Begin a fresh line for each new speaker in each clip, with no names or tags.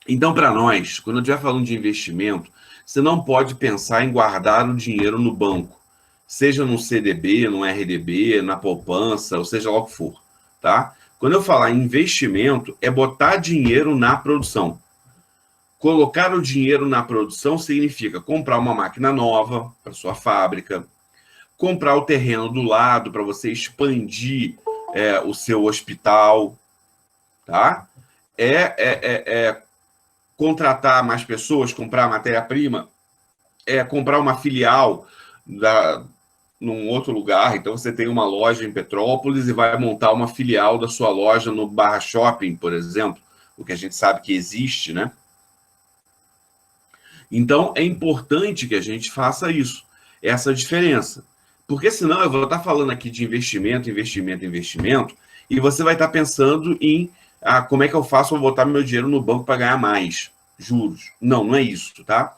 Então, para nós, quando eu estiver falando de investimento, você não pode pensar em guardar o dinheiro no banco, seja no CDB, no RDB, na poupança, ou seja lá o que for, tá? Quando eu falar em investimento, é botar dinheiro na produção. Colocar o dinheiro na produção significa comprar uma máquina nova para sua fábrica, comprar o terreno do lado para você expandir o seu hospital, tá? É contratar mais pessoas, comprar matéria-prima, comprar uma filial num outro lugar. Então, você tem uma loja em Petrópolis e vai montar uma filial da sua loja no Barra Shopping, por exemplo, o que a gente sabe que existe, né? Então, é importante que a gente faça isso, essa diferença. Porque senão eu vou estar falando aqui de investimento, investimento, investimento, e você vai estar pensando em como é que eu faço para botar meu dinheiro no banco para ganhar mais juros. Não, não é isso, tá?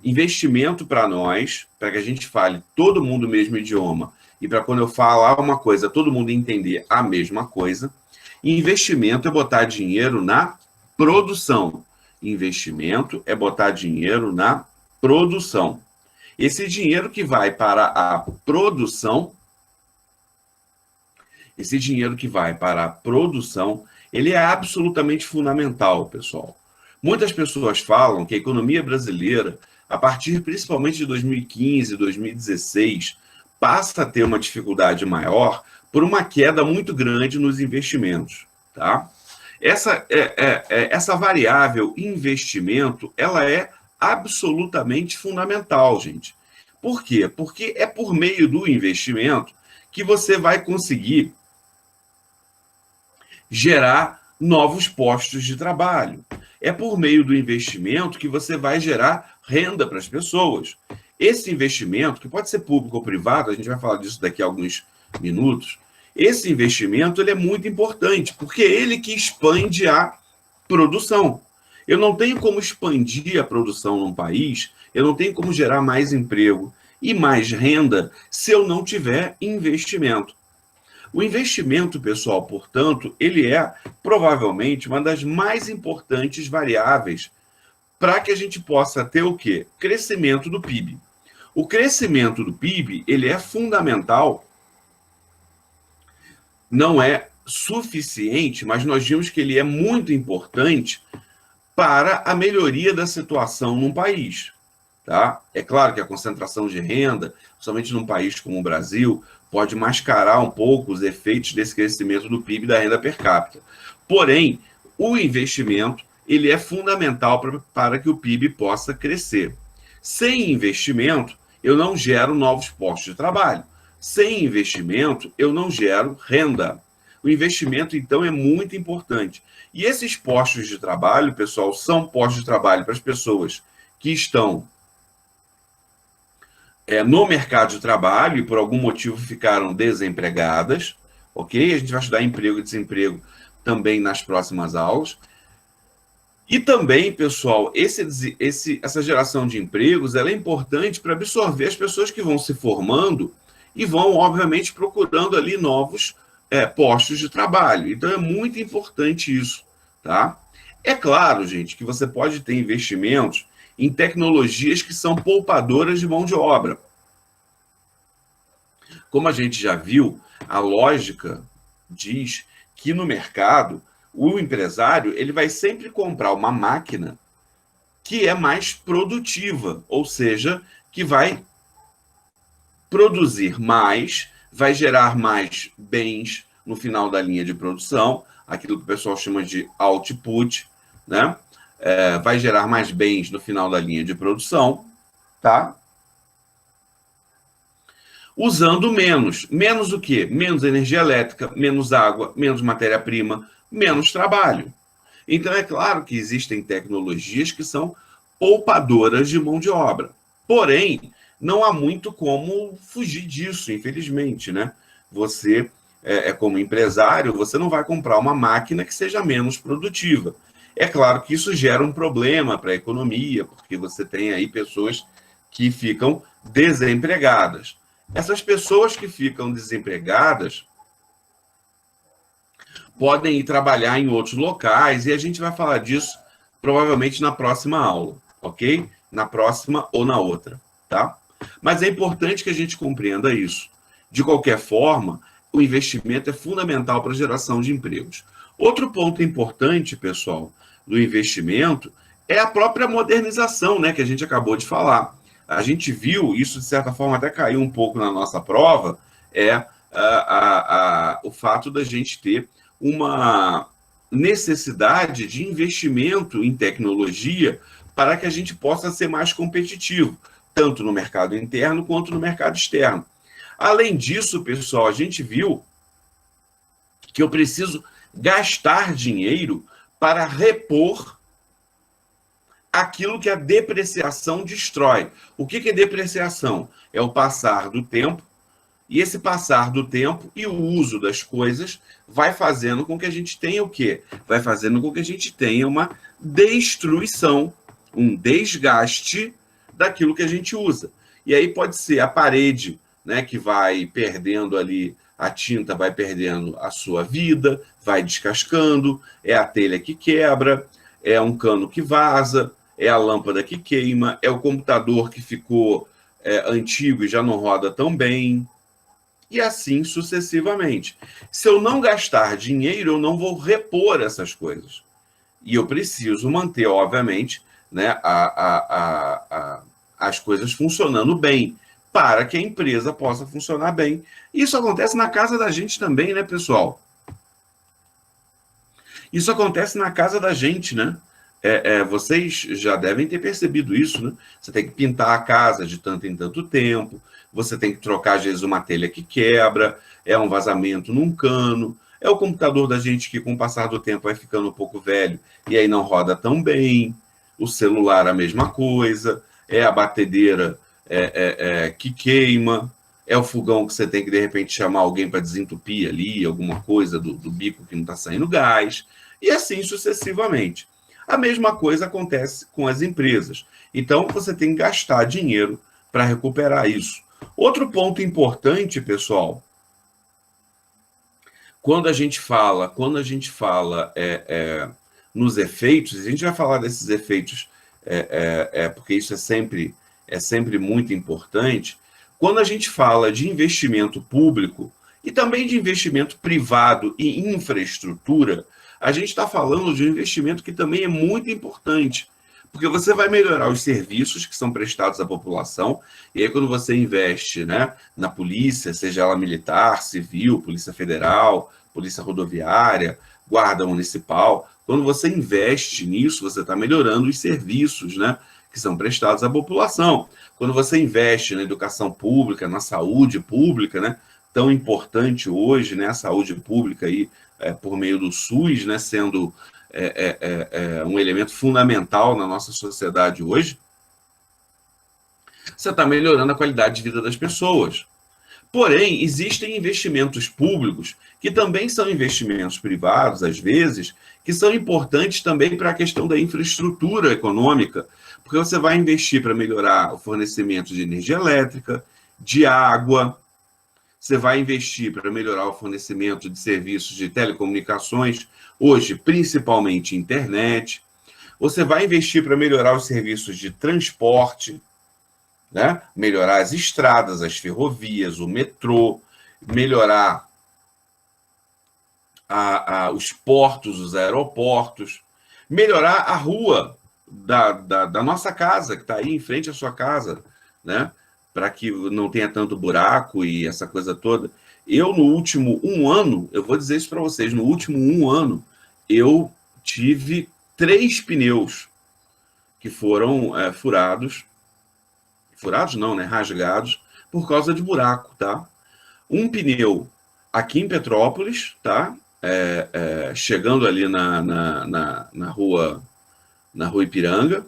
Investimento para nós, para que a gente fale todo mundo o mesmo idioma, e para quando eu falar uma coisa, todo mundo entender a mesma coisa. Investimento é botar dinheiro na produção. Investimento é botar dinheiro na produção. Esse dinheiro que vai para a produção, ele é absolutamente fundamental, pessoal. Muitas pessoas falam que a economia brasileira, a partir principalmente de 2015, 2016, passa a ter uma dificuldade maior por uma queda muito grande nos investimentos, tá? Essa variável investimento, ela é absolutamente fundamental, gente. Por quê? Porque é por meio do investimento que você vai conseguir gerar novos postos de trabalho. É por meio do investimento que você vai gerar renda para as pessoas. Esse investimento, que pode ser público ou privado, a gente vai falar disso daqui a alguns minutos, esse investimento ele é muito importante, porque é ele que expande a produção. Eu não tenho como expandir a produção num país, eu não tenho como gerar mais emprego e mais renda se eu não tiver investimento. O investimento, pessoal, portanto, ele é provavelmente uma das mais importantes variáveis para que a gente possa ter o quê? Crescimento do PIB. O crescimento do PIB, ele é fundamental, não é suficiente, mas nós vimos que ele é muito importante para a melhoria da situação num país. Tá? É claro que a concentração de renda, somente num país como o Brasil, pode mascarar um pouco os efeitos desse crescimento do PIB e da renda per capita. Porém, o investimento ele é fundamental para que o PIB possa crescer. Sem investimento, eu não gero novos postos de trabalho. Sem investimento, eu não gero renda. O investimento, então, é muito importante. E esses postos de trabalho, pessoal, são postos de trabalho para as pessoas que estão no mercado de trabalho e por algum motivo ficaram desempregadas, ok? A gente vai estudar emprego e desemprego também nas próximas aulas. E também, pessoal, essa geração de empregos ela é importante para absorver as pessoas que vão se formando e vão, obviamente, procurando ali novos postos de trabalho. Então, é muito importante isso, tá? É claro, gente, que você pode ter investimentos em tecnologias que são poupadoras de mão de obra. Como a gente já viu, a lógica diz que no mercado o empresário ele vai sempre comprar uma máquina que é mais produtiva, ou seja, que vai produzir mais, vai gerar mais bens no final da linha de produção, aquilo que o pessoal chama de output, né? Vai gerar mais bens no final da linha de produção, tá? Usando menos. Menos o quê? Menos energia elétrica, menos água, menos matéria-prima, menos trabalho. Então, é claro que existem tecnologias que são poupadoras de mão de obra. Porém, não há muito como fugir disso, infelizmente, né? Você, como empresário, você não vai comprar uma máquina que seja menos produtiva. É claro que isso gera um problema para a economia, porque você tem aí pessoas que ficam desempregadas. Essas pessoas que ficam desempregadas podem ir trabalhar em outros locais, e a gente vai falar disso provavelmente na próxima aula, ok? Na próxima ou na outra, tá? Mas é importante que a gente compreenda isso. De qualquer forma, o investimento é fundamental para a geração de empregos. Outro ponto importante, pessoal, do investimento é a própria modernização, né, que a gente acabou de falar. A gente viu, isso de certa forma até caiu um pouco na nossa prova, o fato da gente ter uma necessidade de investimento em tecnologia para que a gente possa ser mais competitivo, tanto no mercado interno quanto no mercado externo. Além disso, pessoal, a gente viu que eu preciso gastar dinheiro para repor aquilo que a depreciação destrói. O que é depreciação? É o passar do tempo, e esse passar do tempo e o uso das coisas vai fazendo com que a gente tenha o quê? Vai fazendo com que a gente tenha uma destruição, um desgaste daquilo que a gente usa. E aí pode ser a parede, né, que vai perdendo ali, a tinta vai perdendo a sua vida, vai descascando, é a telha que quebra, é um cano que vaza, é a lâmpada que queima, é o computador que ficou antigo e já não roda tão bem, e assim sucessivamente. Se eu não gastar dinheiro, eu não vou repor essas coisas. E eu preciso manter, obviamente, né, as coisas funcionando bem, para que a empresa possa funcionar bem. Isso acontece na casa da gente também, né, pessoal? Isso acontece na casa da gente, né? Vocês já devem ter percebido isso, né? Você tem que pintar a casa de tanto em tanto tempo, você tem que trocar, às vezes, uma telha que quebra, é um vazamento num cano, é o computador da gente que, com o passar do tempo, vai ficando um pouco velho e aí não roda tão bem, o celular a mesma coisa, é a batedeira que queima, é o fogão que você tem que, de repente, chamar alguém para desentupir ali, alguma coisa do bico que não está saindo gás, e assim sucessivamente. A mesma coisa acontece com as empresas. Então, você tem que gastar dinheiro para recuperar isso. Outro ponto importante, pessoal, quando a gente fala nos efeitos, a gente vai falar desses efeitos, porque isso é sempre muito importante. Quando a gente fala de investimento público e também de investimento privado e infraestrutura, a gente está falando de um investimento que também é muito importante, porque você vai melhorar os serviços que são prestados à população, e aí quando você investe, né, na polícia, seja ela militar, civil, polícia federal, polícia rodoviária, guarda municipal, quando você investe nisso, você está melhorando os serviços, né, que são prestados à população. Quando você investe na educação pública, na saúde pública, né, tão importante hoje, né, a saúde pública aí, por meio do SUS, né, sendo um elemento fundamental na nossa sociedade hoje, você está melhorando a qualidade de vida das pessoas. Porém, existem investimentos públicos que também são investimentos privados, às vezes, que são importantes também para a questão da infraestrutura econômica, porque você vai investir para melhorar o fornecimento de energia elétrica, de água, você vai investir para melhorar o fornecimento de serviços de telecomunicações, hoje principalmente internet, você vai investir para melhorar os serviços de transporte, né? Melhorar as estradas, as ferrovias, o metrô, melhorar os portos, os aeroportos, melhorar a rua da nossa casa, que está aí em frente à sua casa, né? Para que não tenha tanto buraco e essa coisa toda. Eu, no último 1 ano, eu vou dizer isso para vocês, no último 1 ano, eu tive 3 pneus que foram furados não, né? Rasgados, por causa de buraco, tá? Um pneu aqui em Petrópolis, tá? Chegando ali na rua Ipiranga,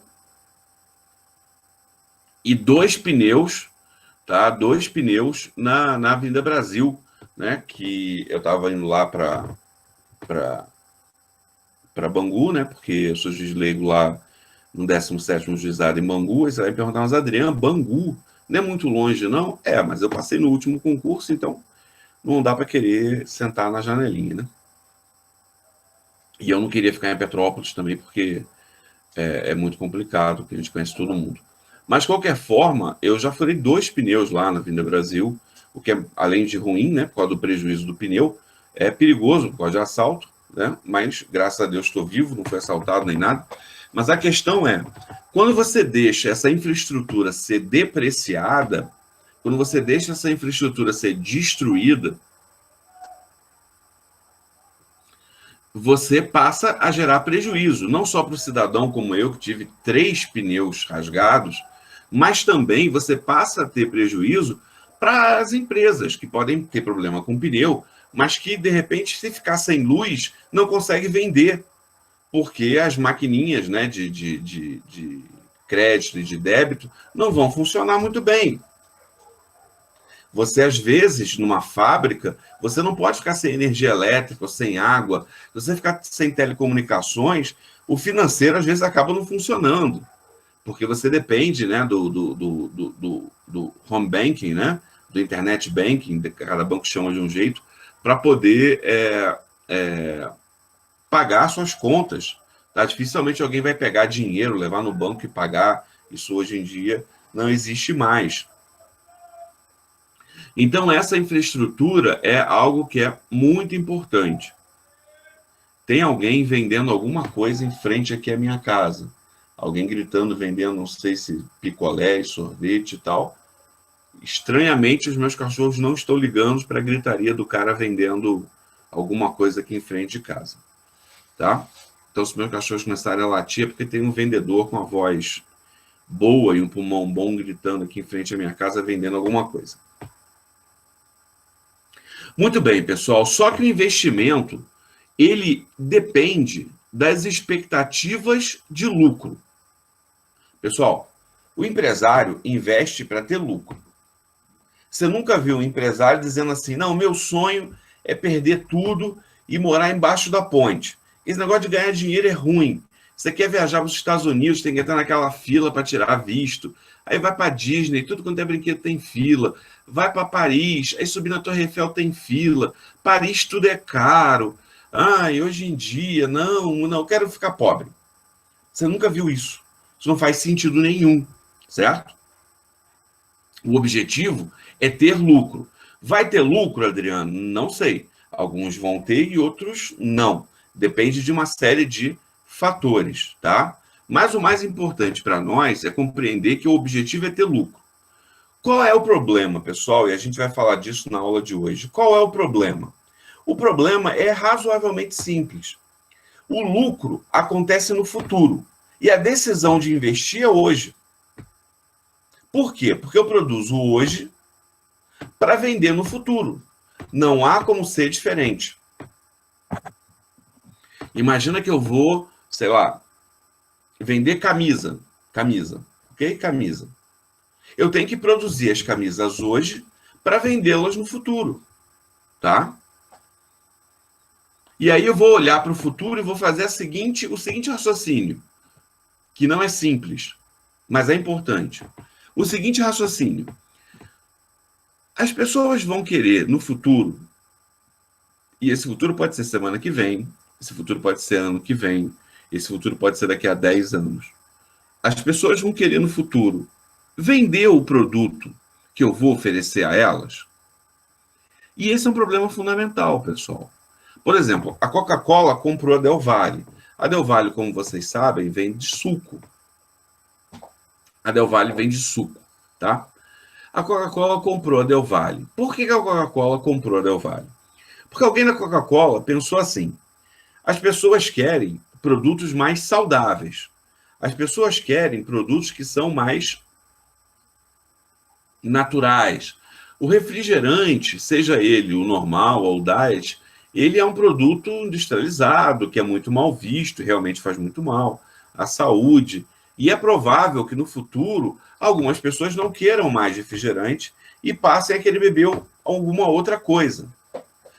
e 2 pneus, tá? 2 pneus na Avenida Brasil, né? Que eu estava indo lá para Bangu, né? Porque eu sou juiz leigo lá no 17º juizado em Bangu. Aí você vai perguntar, mas Adriano, Bangu não é muito longe, não? Mas eu passei no último concurso, então não dá para querer sentar na janelinha, né? E eu não queria ficar em Petrópolis também, porque é muito complicado, porque a gente conhece todo mundo. Mas, de qualquer forma, eu já furei 2 pneus lá na Avenida Brasil, o que é, além de ruim, né, por causa do prejuízo do pneu, é perigoso por causa de assalto, né? Mas, graças a Deus, estou vivo, não fui assaltado nem nada. Mas a questão é, quando você deixa essa infraestrutura ser depreciada, quando você deixa essa infraestrutura ser destruída, você passa a gerar prejuízo, não só para o cidadão como eu, que tive 3 pneus rasgados, mas também você passa a ter prejuízo para as empresas, que podem ter problema com pneu, mas que, de repente, se ficar sem luz, não consegue vender, porque as maquininhas, né, de crédito e de débito não vão funcionar muito bem. Você, às vezes, numa fábrica, você não pode ficar sem energia elétrica ou sem água. Se você ficar sem telecomunicações, o financeiro, às vezes, acaba não funcionando. Porque você depende, né, do home banking, né, do internet banking, cada banco chama de um jeito, para poder pagar suas contas. Tá? Dificilmente alguém vai pegar dinheiro, levar no banco e pagar. Isso, hoje em dia, não existe mais. Então, essa infraestrutura é algo que é muito importante. Tem alguém vendendo alguma coisa em frente aqui à minha casa. Alguém gritando, vendendo, não sei se picolé, sorvete e tal. Estranhamente, os meus cachorros não estão ligando para a gritaria do cara vendendo alguma coisa aqui em frente de casa. Tá? Então, se meus cachorros começarem a latir, é porque tem um vendedor com a voz boa e um pulmão bom gritando aqui em frente à minha casa, vendendo alguma coisa. Muito bem, pessoal. Só que o investimento, ele depende das expectativas de lucro. Pessoal, o empresário investe para ter lucro. Você nunca viu um empresário dizendo assim, não, meu sonho é perder tudo e morar embaixo da ponte. Esse negócio de ganhar dinheiro é ruim. Você quer viajar para os Estados Unidos, tem que entrar naquela fila para tirar visto. Aí vai para Disney, tudo quanto é brinquedo tem fila. Vai para Paris, aí subir na Torre Eiffel tem fila. Paris tudo é caro. Ai, hoje em dia, não, quero ficar pobre. Você nunca viu isso. Isso não faz sentido nenhum, certo? O objetivo é ter lucro. Vai ter lucro, Adriano? Não sei. Alguns vão ter e outros não. Depende de uma série de fatores, tá? Mas o mais importante para nós é compreender que o objetivo é ter lucro. Qual é o problema, pessoal? E a gente vai falar disso na aula de hoje. Qual é o problema? O problema é razoavelmente simples. O lucro acontece no futuro e a decisão de investir é hoje. Por quê? Porque eu produzo hoje para vender no futuro. Não há como ser diferente. Imagina que eu vou, sei lá, vender camisa, ok? Camisa. Eu tenho que produzir as camisas hoje para vendê-las no futuro, tá? E aí eu vou olhar para o futuro e vou fazer o seguinte raciocínio, que não é simples, mas é importante. O seguinte raciocínio. As pessoas vão querer no futuro, e esse futuro pode ser semana que vem, esse futuro pode ser ano que vem, esse futuro pode ser daqui a 10 anos. As pessoas vão querer no futuro vender o produto que eu vou oferecer a elas. E esse é um problema fundamental, pessoal. Por exemplo, a Coca-Cola comprou a Del Valle. A Del Valle, como vocês sabem, vem de suco. A Del Valle vem de suco, tá? A Coca-Cola comprou a Del Valle. Por que a Coca-Cola comprou a Del Valle? Porque alguém na Coca-Cola pensou assim, as pessoas querem produtos mais saudáveis. As pessoas querem produtos que são mais naturais. O refrigerante, seja ele o normal ou o diet, ele é um produto industrializado, que é muito mal visto, realmente faz muito mal à saúde. E é provável que no futuro algumas pessoas não queiram mais refrigerante e passem a querer beber alguma outra coisa.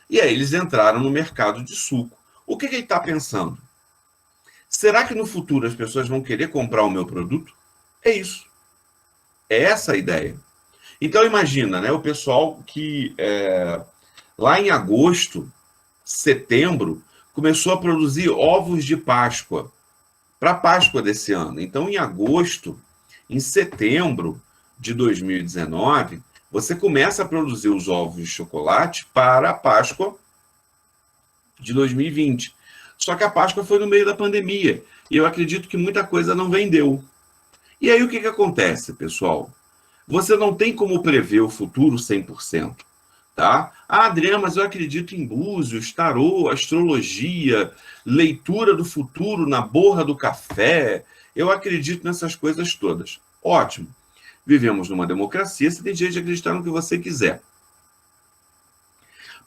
E aí eles entraram no mercado de suco. O que ele está pensando? Será que no futuro as pessoas vão querer comprar o meu produto? É isso. É essa a ideia. Então imagina, né, o pessoal que lá em agosto, setembro, começou a produzir ovos de Páscoa. para a Páscoa desse ano. Então, em agosto, em setembro de 2019, você começa a produzir os ovos de chocolate para a Páscoa de 2020. Só que a Páscoa foi no meio da pandemia e eu acredito que muita coisa não vendeu. E aí o que acontece, pessoal? Você não tem como prever o futuro 100%, tá? Ah, Adriano, mas eu acredito em búzios, tarô, astrologia, leitura do futuro na borra do café. Eu acredito nessas coisas todas. Ótimo. Vivemos numa democracia, você tem direito de acreditar no que você quiser.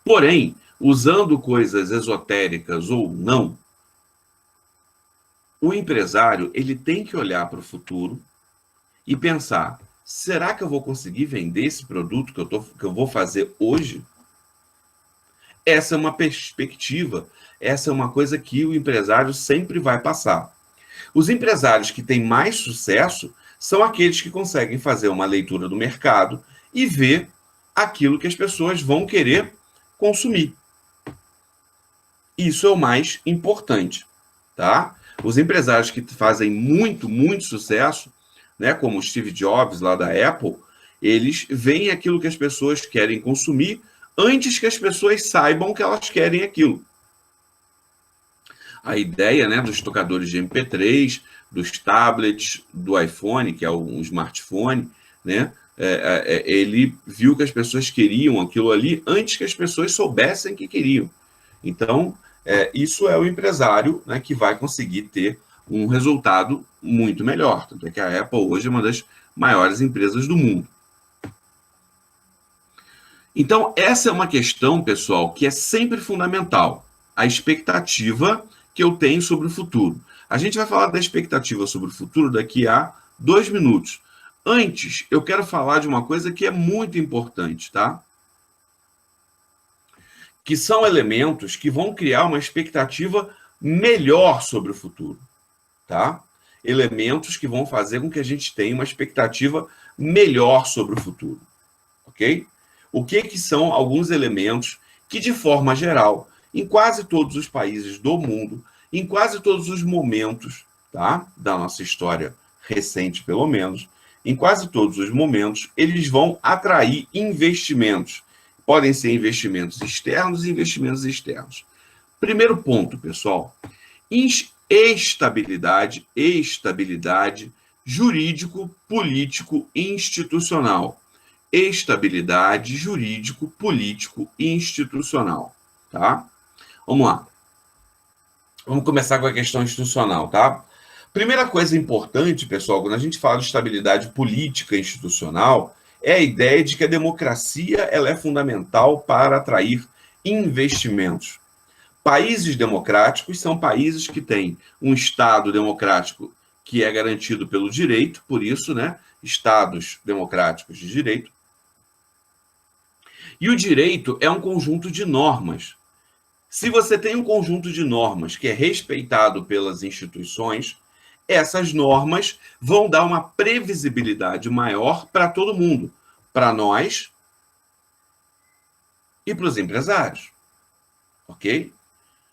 Porém, usando coisas esotéricas ou não, o empresário ele tem que olhar para o futuro e pensar: será que eu vou conseguir vender esse produto que eu vou fazer hoje? Essa é uma perspectiva, essa é uma coisa que o empresário sempre vai passar. Os empresários que têm mais sucesso são aqueles que conseguem fazer uma leitura do mercado e ver aquilo que as pessoas vão querer consumir. Isso é o mais importante, tá? Os empresários que fazem muito sucesso, né, como o Steve Jobs lá da Apple, eles veem aquilo que as pessoas querem consumir antes que as pessoas saibam que elas querem aquilo. A ideia, né, dos tocadores de MP3, dos tablets, do iPhone, que é um smartphone, né, ele viu que as pessoas queriam aquilo ali antes que as pessoas soubessem que queriam. Então, isso é o empresário, né, que vai conseguir ter um resultado muito melhor. Tanto é que a Apple hoje é uma das maiores empresas do mundo. Então, essa é uma questão, pessoal, que é sempre fundamental. A expectativa que eu tenho sobre o futuro. A gente vai falar da expectativa sobre o futuro daqui a 2 minutos. Antes, eu quero falar de uma coisa que é muito importante, tá? Que são elementos que vão criar uma expectativa melhor sobre o futuro, tá? Elementos que vão fazer com que a gente tenha uma expectativa melhor sobre o futuro, ok? O que são alguns elementos que, de forma geral, em quase todos os países do mundo, em quase todos os momentos, tá, da nossa história recente, pelo menos, em quase todos os momentos, eles vão atrair investimentos. Podem ser investimentos externos e investimentos externos. Primeiro ponto, pessoal, estabilidade jurídico, político e institucional. Estabilidade jurídico, político e institucional, tá? Vamos lá. Vamos começar com a questão institucional, tá? Primeira coisa importante, pessoal, quando a gente fala de estabilidade política e institucional, é a ideia de que a democracia ela é fundamental para atrair investimentos. Países democráticos são países que têm um Estado democrático que é garantido pelo direito, por isso, né, Estados democráticos de direito. E o direito é um conjunto de normas. Se você tem um conjunto de normas que é respeitado pelas instituições, essas normas vão dar uma previsibilidade maior para todo mundo, para nós e para os empresários, ok?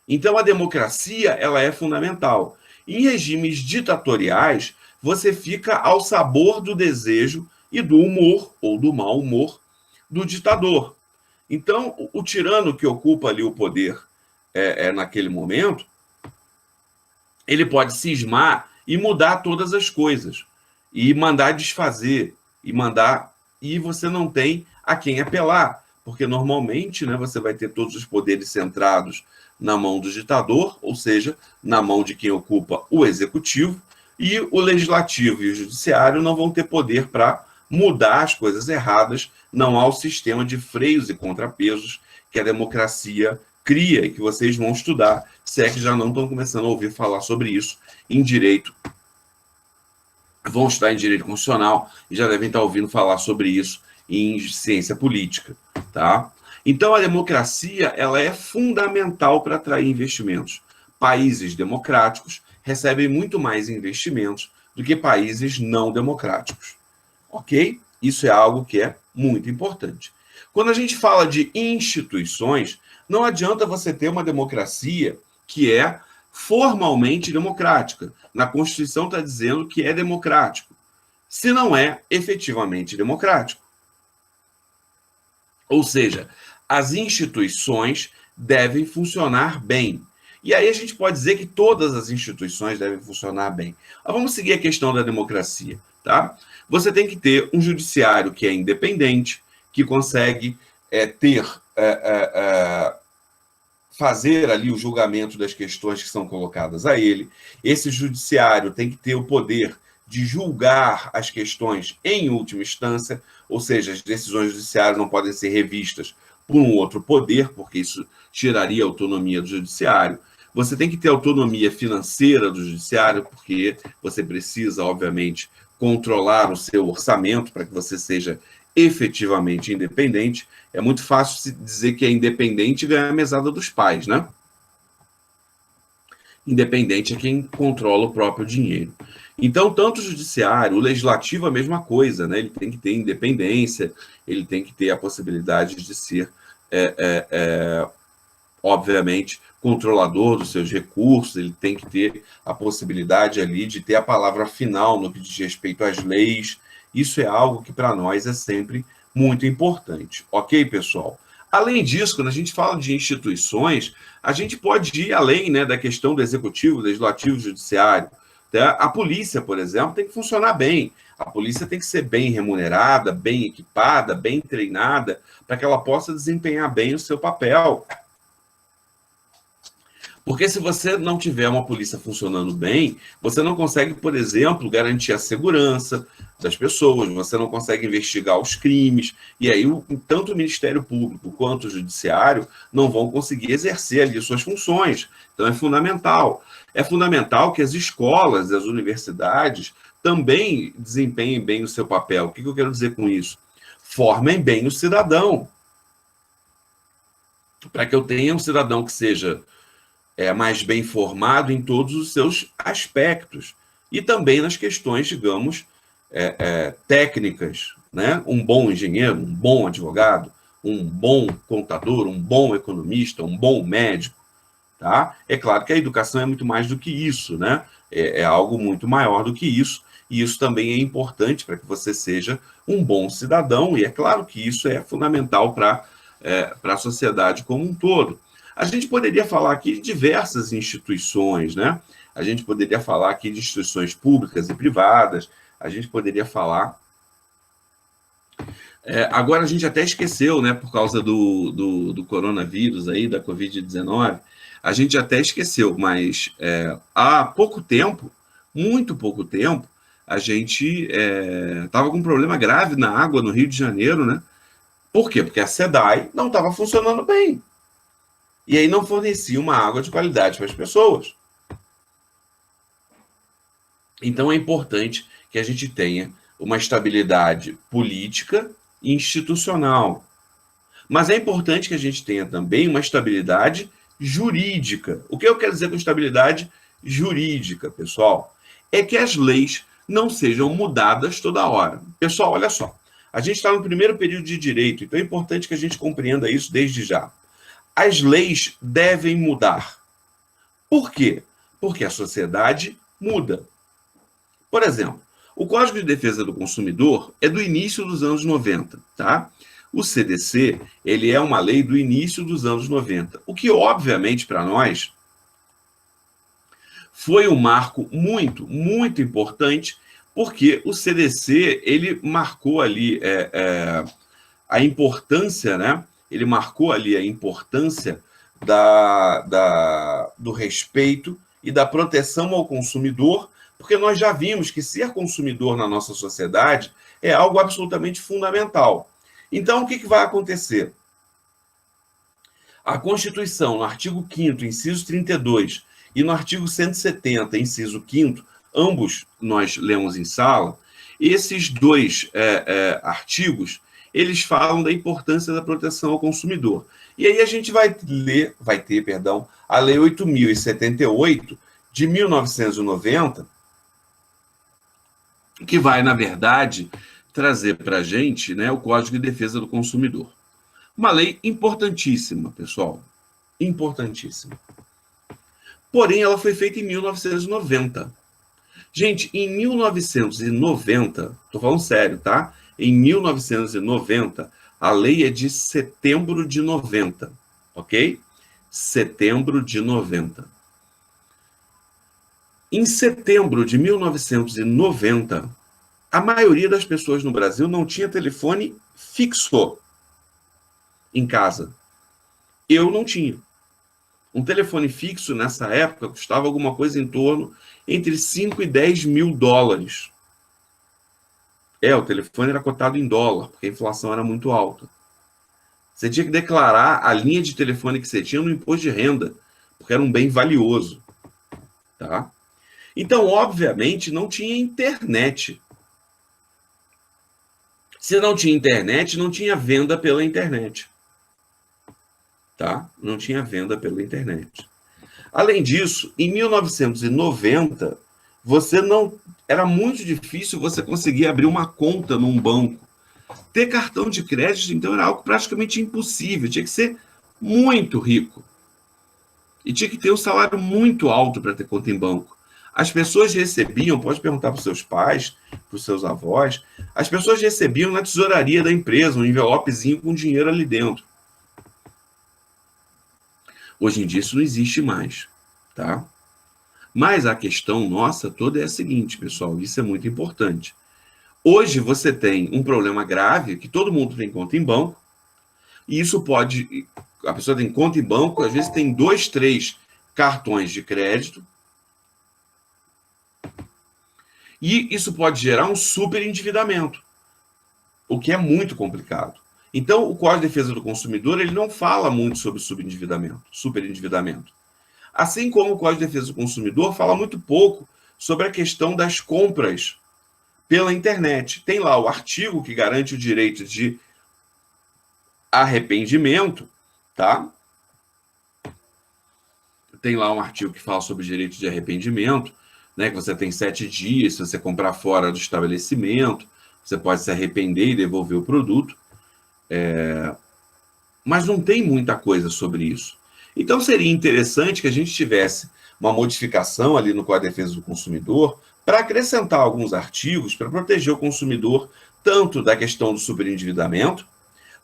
Então a democracia ela é fundamental. Em regimes ditatoriais, você fica ao sabor do desejo e do humor ou do mau humor do ditador. Então o tirano que ocupa ali o poder naquele momento, ele pode cismar e mudar todas as coisas, e mandar desfazer, e você não tem a quem apelar, porque normalmente, né, você vai ter todos os poderes centrados na mão do ditador, ou seja, na mão de quem ocupa o executivo, e o legislativo e o judiciário não vão ter poder para mudar as coisas erradas, não há o sistema de freios e contrapesos que a democracia cria e que vocês vão estudar, se é que já não estão começando a ouvir falar sobre isso em direito. Vão estudar em direito constitucional e já devem estar ouvindo falar sobre isso em ciência política, tá? Então a democracia ela é fundamental para atrair investimentos. Países democráticos recebem muito mais investimentos do que países não democráticos, ok? Isso é algo que é muito importante. Quando a gente fala de instituições, não adianta você ter uma democracia que é formalmente democrática. Na Constituição está dizendo que é democrático, se não é efetivamente democrático. Ou seja, as instituições devem funcionar bem. E aí a gente pode dizer que todas as instituições devem funcionar bem. Mas vamos seguir a questão da democracia, tá? Você tem que ter um judiciário que é independente, que consegue fazer ali o julgamento das questões que são colocadas a ele. Esse judiciário tem que ter o poder de julgar as questões em última instância, ou seja, as decisões judiciárias não podem ser revistas por um outro poder, porque isso tiraria a autonomia do judiciário. Você tem que ter autonomia financeira do judiciário, porque você precisa, obviamente, controlar o seu orçamento para que você seja efetivamente independente. É muito fácil dizer que é independente e ganhar a mesada dos pais, né? Independente é quem controla o próprio dinheiro. Então, tanto o judiciário, o legislativo, a mesma coisa, né? Ele tem que ter independência, ele tem que ter a possibilidade de ser, obviamente, controlador dos seus recursos, ele tem que ter a possibilidade ali de ter a palavra final no que diz respeito às leis. Isso é algo que para nós é sempre muito importante. Ok, pessoal? Além disso, quando a gente fala de instituições, a gente pode ir além, né, da questão do executivo, legislativo, judiciário. Tá? A polícia, por exemplo, tem que funcionar bem. A polícia tem que ser bem remunerada, bem equipada, bem treinada, para que ela possa desempenhar bem o seu papel. Porque se você não tiver uma polícia funcionando bem, você não consegue, por exemplo, garantir a segurança das pessoas, você não consegue investigar os crimes, e aí tanto o Ministério Público quanto o Judiciário não vão conseguir exercer ali suas funções. Então é fundamental. É fundamental que as escolas, as universidades também desempenhem bem o seu papel. O que eu quero dizer com isso? Formem bem o cidadão. Para que eu tenha um cidadão que seja mais bem formado em todos os seus aspectos. E também nas questões, digamos, técnicas. Né? Um bom engenheiro, um bom advogado, um bom contador, um bom economista, um bom médico. Tá? É claro que a educação é muito mais do que isso, né? É algo muito maior do que isso. E isso também é importante para que você seja um bom cidadão. E é claro que isso é fundamental para a sociedade como um todo. A gente poderia falar aqui de diversas instituições, né? A gente poderia falar aqui de instituições públicas e privadas, a gente poderia falar... agora a gente até esqueceu, né, por causa do coronavírus aí, da Covid-19, a gente até esqueceu, mas há pouco tempo, muito pouco tempo, a gente estava com um problema grave na água no Rio de Janeiro, né? Por quê? Porque a SEDAI não estava funcionando bem. E aí não fornecia uma água de qualidade para as pessoas. Então é importante que a gente tenha uma estabilidade política e institucional. Mas é importante que a gente tenha também uma estabilidade jurídica. O que eu quero dizer com estabilidade jurídica, pessoal? É que as leis não sejam mudadas toda hora. Pessoal, olha só. A gente está no primeiro período de direito, então é importante que a gente compreenda isso desde já. As leis devem mudar. Por quê? Porque a sociedade muda. Por exemplo, o Código de Defesa do Consumidor é do início dos anos 90, tá? O CDC, ele é uma lei do início dos anos 90, o que, obviamente, para nós, foi um marco muito, muito importante, porque o CDC, ele marcou ali a importância, né? Ele marcou ali a importância do respeito e da proteção ao consumidor, porque nós já vimos que ser consumidor na nossa sociedade é algo absolutamente fundamental. Então, o que vai acontecer? A Constituição, no artigo 5º, inciso 32, e no artigo 170, inciso 5º, ambos nós lemos em sala, esses dois artigos, eles falam da importância da proteção ao consumidor. E aí a gente vai ter, a Lei 8.078, de 1990, que vai, na verdade, trazer para a gente, né, o Código de Defesa do Consumidor. Uma lei importantíssima, pessoal. Importantíssima. Porém, ela foi feita em 1990. Gente, em 1990, estou falando sério, tá? Em 1990, a lei é de setembro de 90, ok? Setembro de 90. Em setembro de 1990, a maioria das pessoas no Brasil não tinha telefone fixo em casa. Eu não tinha. Um telefone fixo, nessa época, custava alguma coisa em torno entre 5 e 10 mil dólares. O telefone era cotado em dólar, porque a inflação era muito alta. Você tinha que declarar a linha de telefone que você tinha no imposto de renda, porque era um bem valioso. Tá? Então, obviamente, não tinha internet. Se não tinha internet, não tinha venda pela internet. Tá? Não tinha venda pela internet. Além disso, em 1990, era muito difícil você conseguir abrir uma conta num banco. Ter cartão de crédito, então, era algo praticamente impossível. Tinha que ser muito rico. E tinha que ter um salário muito alto para ter conta em banco. As pessoas recebiam, pode perguntar para os seus pais, para os seus avós, as pessoas recebiam na tesouraria da empresa um envelopezinho com dinheiro ali dentro. Hoje em dia isso não existe mais, tá? Mas a questão nossa toda é a seguinte, pessoal, isso é muito importante. Hoje você tem um problema grave, que todo mundo tem conta em banco, e isso pode... A pessoa tem conta em banco, às vezes tem 2, 3 cartões de crédito, e isso pode gerar um superendividamento, o que é muito complicado. Então, o Código de Defesa do Consumidor ele não fala muito sobre superendividamento. Assim como o Código de Defesa do Consumidor fala muito pouco sobre a questão das compras pela internet. Tem lá o artigo que garante o direito de arrependimento, tá? Tem lá um artigo que fala sobre o direito de arrependimento, né, que você tem 7 dias, se você comprar fora do estabelecimento, você pode se arrepender e devolver o produto. Mas não tem muita coisa sobre isso. Então seria interessante que a gente tivesse uma modificação ali no Código de Defesa do Consumidor para acrescentar alguns artigos para proteger o consumidor tanto da questão do superendividamento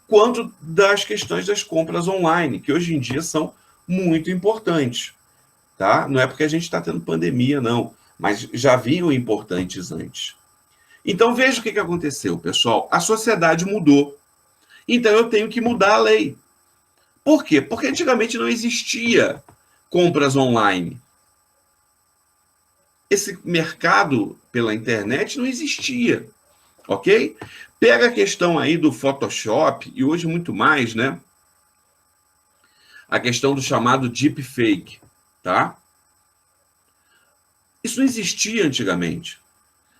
quanto das questões das compras online, que hoje em dia são muito importantes. Tá? Não é porque a gente está tendo pandemia, não, mas já vinham importantes antes. Então veja o que aconteceu, pessoal. A sociedade mudou. Então eu tenho que mudar a lei. Por quê? Porque antigamente não existia compras online. Esse mercado pela internet não existia, ok? Pega a questão aí do Photoshop e hoje muito mais, né? A questão do chamado deepfake, tá? Isso não existia antigamente.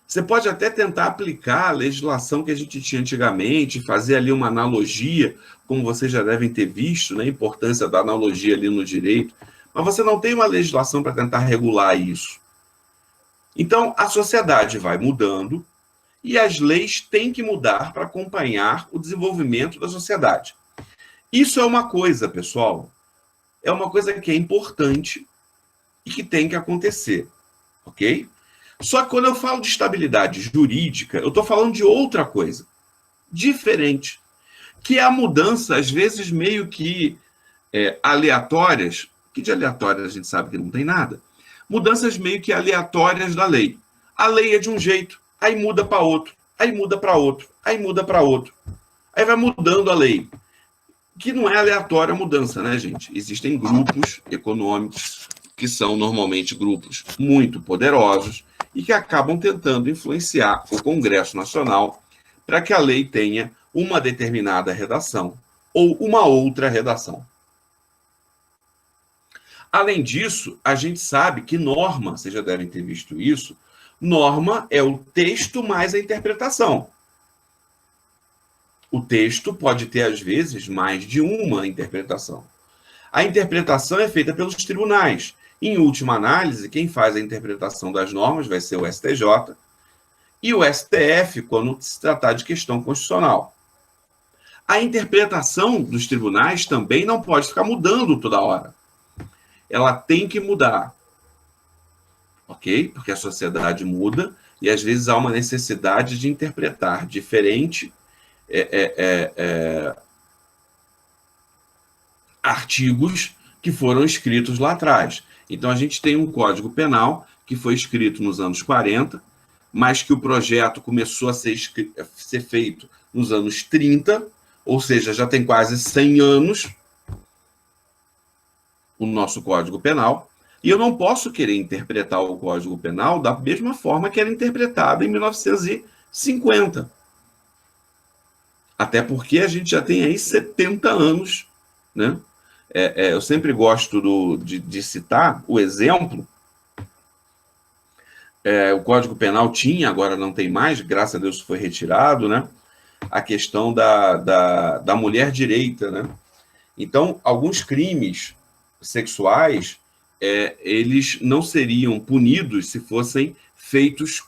Você pode até tentar aplicar a legislação que a gente tinha antigamente, fazer ali uma analogia, como vocês já devem ter visto, né, a importância da analogia ali no direito, mas você não tem uma legislação para tentar regular isso. Então, a sociedade vai mudando e as leis têm que mudar para acompanhar o desenvolvimento da sociedade. Isso é uma coisa, pessoal, é uma coisa que é importante e que tem que acontecer, ok? Só que quando eu falo de estabilidade jurídica, eu estou falando de outra coisa, diferente, que é a mudança, às vezes, meio que aleatórias, que de aleatórias a gente sabe que não tem nada, mudanças meio que aleatórias da lei. A lei é de um jeito, aí muda para outro, aí muda para outro, aí muda para outro. Aí vai mudando a lei. Que não é aleatória a mudança, né, gente? Existem grupos econômicos que são normalmente grupos muito poderosos e que acabam tentando influenciar o Congresso Nacional para que a lei tenha uma determinada redação ou uma outra redação. Além disso, a gente sabe que norma, vocês já devem ter visto isso, norma é o texto mais a interpretação. O texto pode ter, às vezes, mais de uma interpretação. A interpretação é feita pelos tribunais. Em última análise, quem faz a interpretação das normas vai ser o STJ e o STF, quando se tratar de questão constitucional. A interpretação dos tribunais também não pode ficar mudando toda hora. ela tem que mudar, ok? Porque a sociedade muda e às vezes há uma necessidade de interpretar diferente artigos que foram escritos lá atrás. Então, a gente tem um Código Penal que foi escrito nos anos 40, mas que o projeto começou a ser feito nos anos 30, ou seja, já tem quase 100 anos o nosso Código Penal, e eu não posso querer interpretar o Código Penal da mesma forma que era interpretado em 1950. Até porque a gente já tem aí 70 anos, né? Eu sempre gosto de citar o exemplo. O Código Penal tinha, agora não tem mais, graças a Deus foi retirado, né? A questão da mulher direita, né? Então, alguns crimes sexuais, eles não seriam punidos se fossem feitos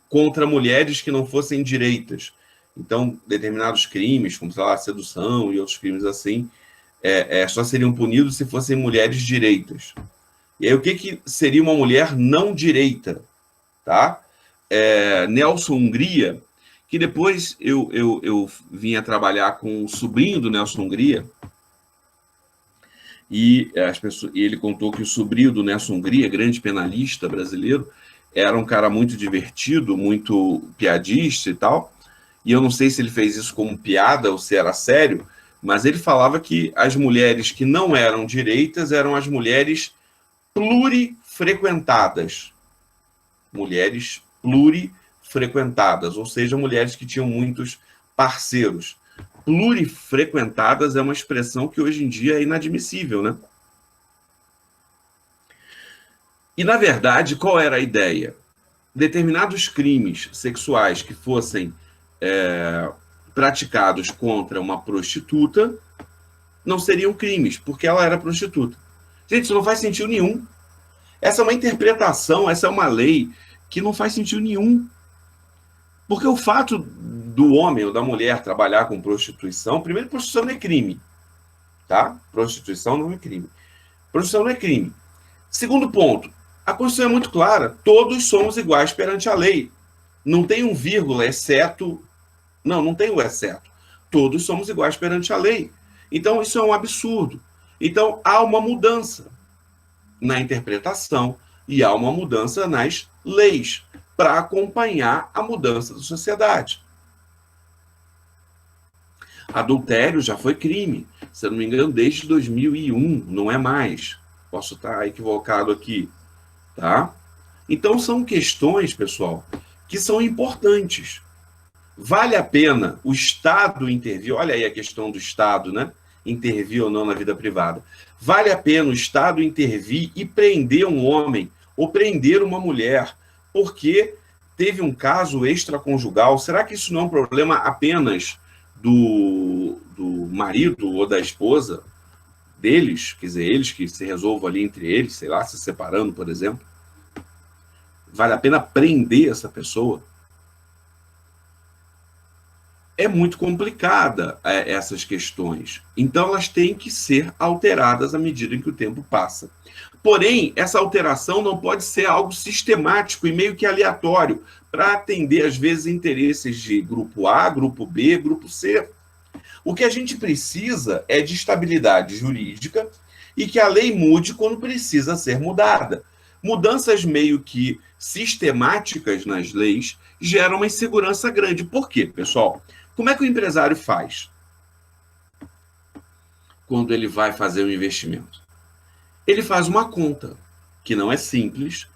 contra mulheres que não fossem direitas. Então, determinados crimes, como, sei lá, sedução e outros crimes assim, só seriam punidos se fossem mulheres direitas. E aí, o que seria uma mulher não direita? Tá? Nelson Hungria, que depois eu vim a trabalhar com o sobrinho do Nelson Hungria, e ele contou que o sobrinho do Nelson Hungria, grande penalista brasileiro, era um cara muito divertido, muito piadista e tal, e eu não sei se ele fez isso como piada ou se era sério, mas ele falava que as mulheres que não eram direitas eram as mulheres plurifrequentadas. Mulheres plurifrequentadas, ou seja, mulheres que tinham muitos parceiros. Plurifrequentadas é uma expressão que hoje em dia é inadmissível, né? E, na verdade, qual era a ideia? Determinados crimes sexuais que fossem praticados contra uma prostituta não seriam crimes, porque ela era prostituta. Gente, isso não faz sentido nenhum. Essa é uma interpretação, essa é uma lei que não faz sentido nenhum. Porque o fato do homem ou da mulher trabalhar com prostituição, primeiro, prostituição não é crime. Tá? Prostituição não é crime. Prostituição não é crime. Segundo ponto, a Constituição é muito clara. Todos somos iguais perante a lei. Não tem um vírgula, exceto... Não tem o exceto. Todos somos iguais perante a lei. Então, isso é um absurdo. Então, há uma mudança na interpretação e há uma mudança nas leis para acompanhar a mudança da sociedade. Adultério já foi crime, se eu não me engano, desde 2001, não é mais. Posso estar equivocado aqui, tá? Então, são questões, pessoal, que são importantes. Vale a pena o Estado intervir? Olha aí a questão do Estado, né? Intervir ou não na vida privada. Vale a pena o Estado intervir e prender um homem ou prender uma mulher porque teve um caso extraconjugal? Será que isso não é um problema apenas do marido ou da esposa deles? Quer dizer, eles que se resolvam ali entre eles, sei lá, se separando, por exemplo? Vale a pena prender essa pessoa? É muito complicada essas questões. Então, elas têm que ser alteradas à medida em que o tempo passa. Porém, essa alteração não pode ser algo sistemático e meio que aleatório para atender, às vezes, interesses de grupo A, grupo B, grupo C. O que a gente precisa é de estabilidade jurídica e que a lei mude quando precisa ser mudada. Mudanças meio que sistemáticas nas leis geram uma insegurança grande. Por quê, pessoal? Como é que o empresário faz quando ele vai fazer um investimento? Ele faz uma conta, que não é simples.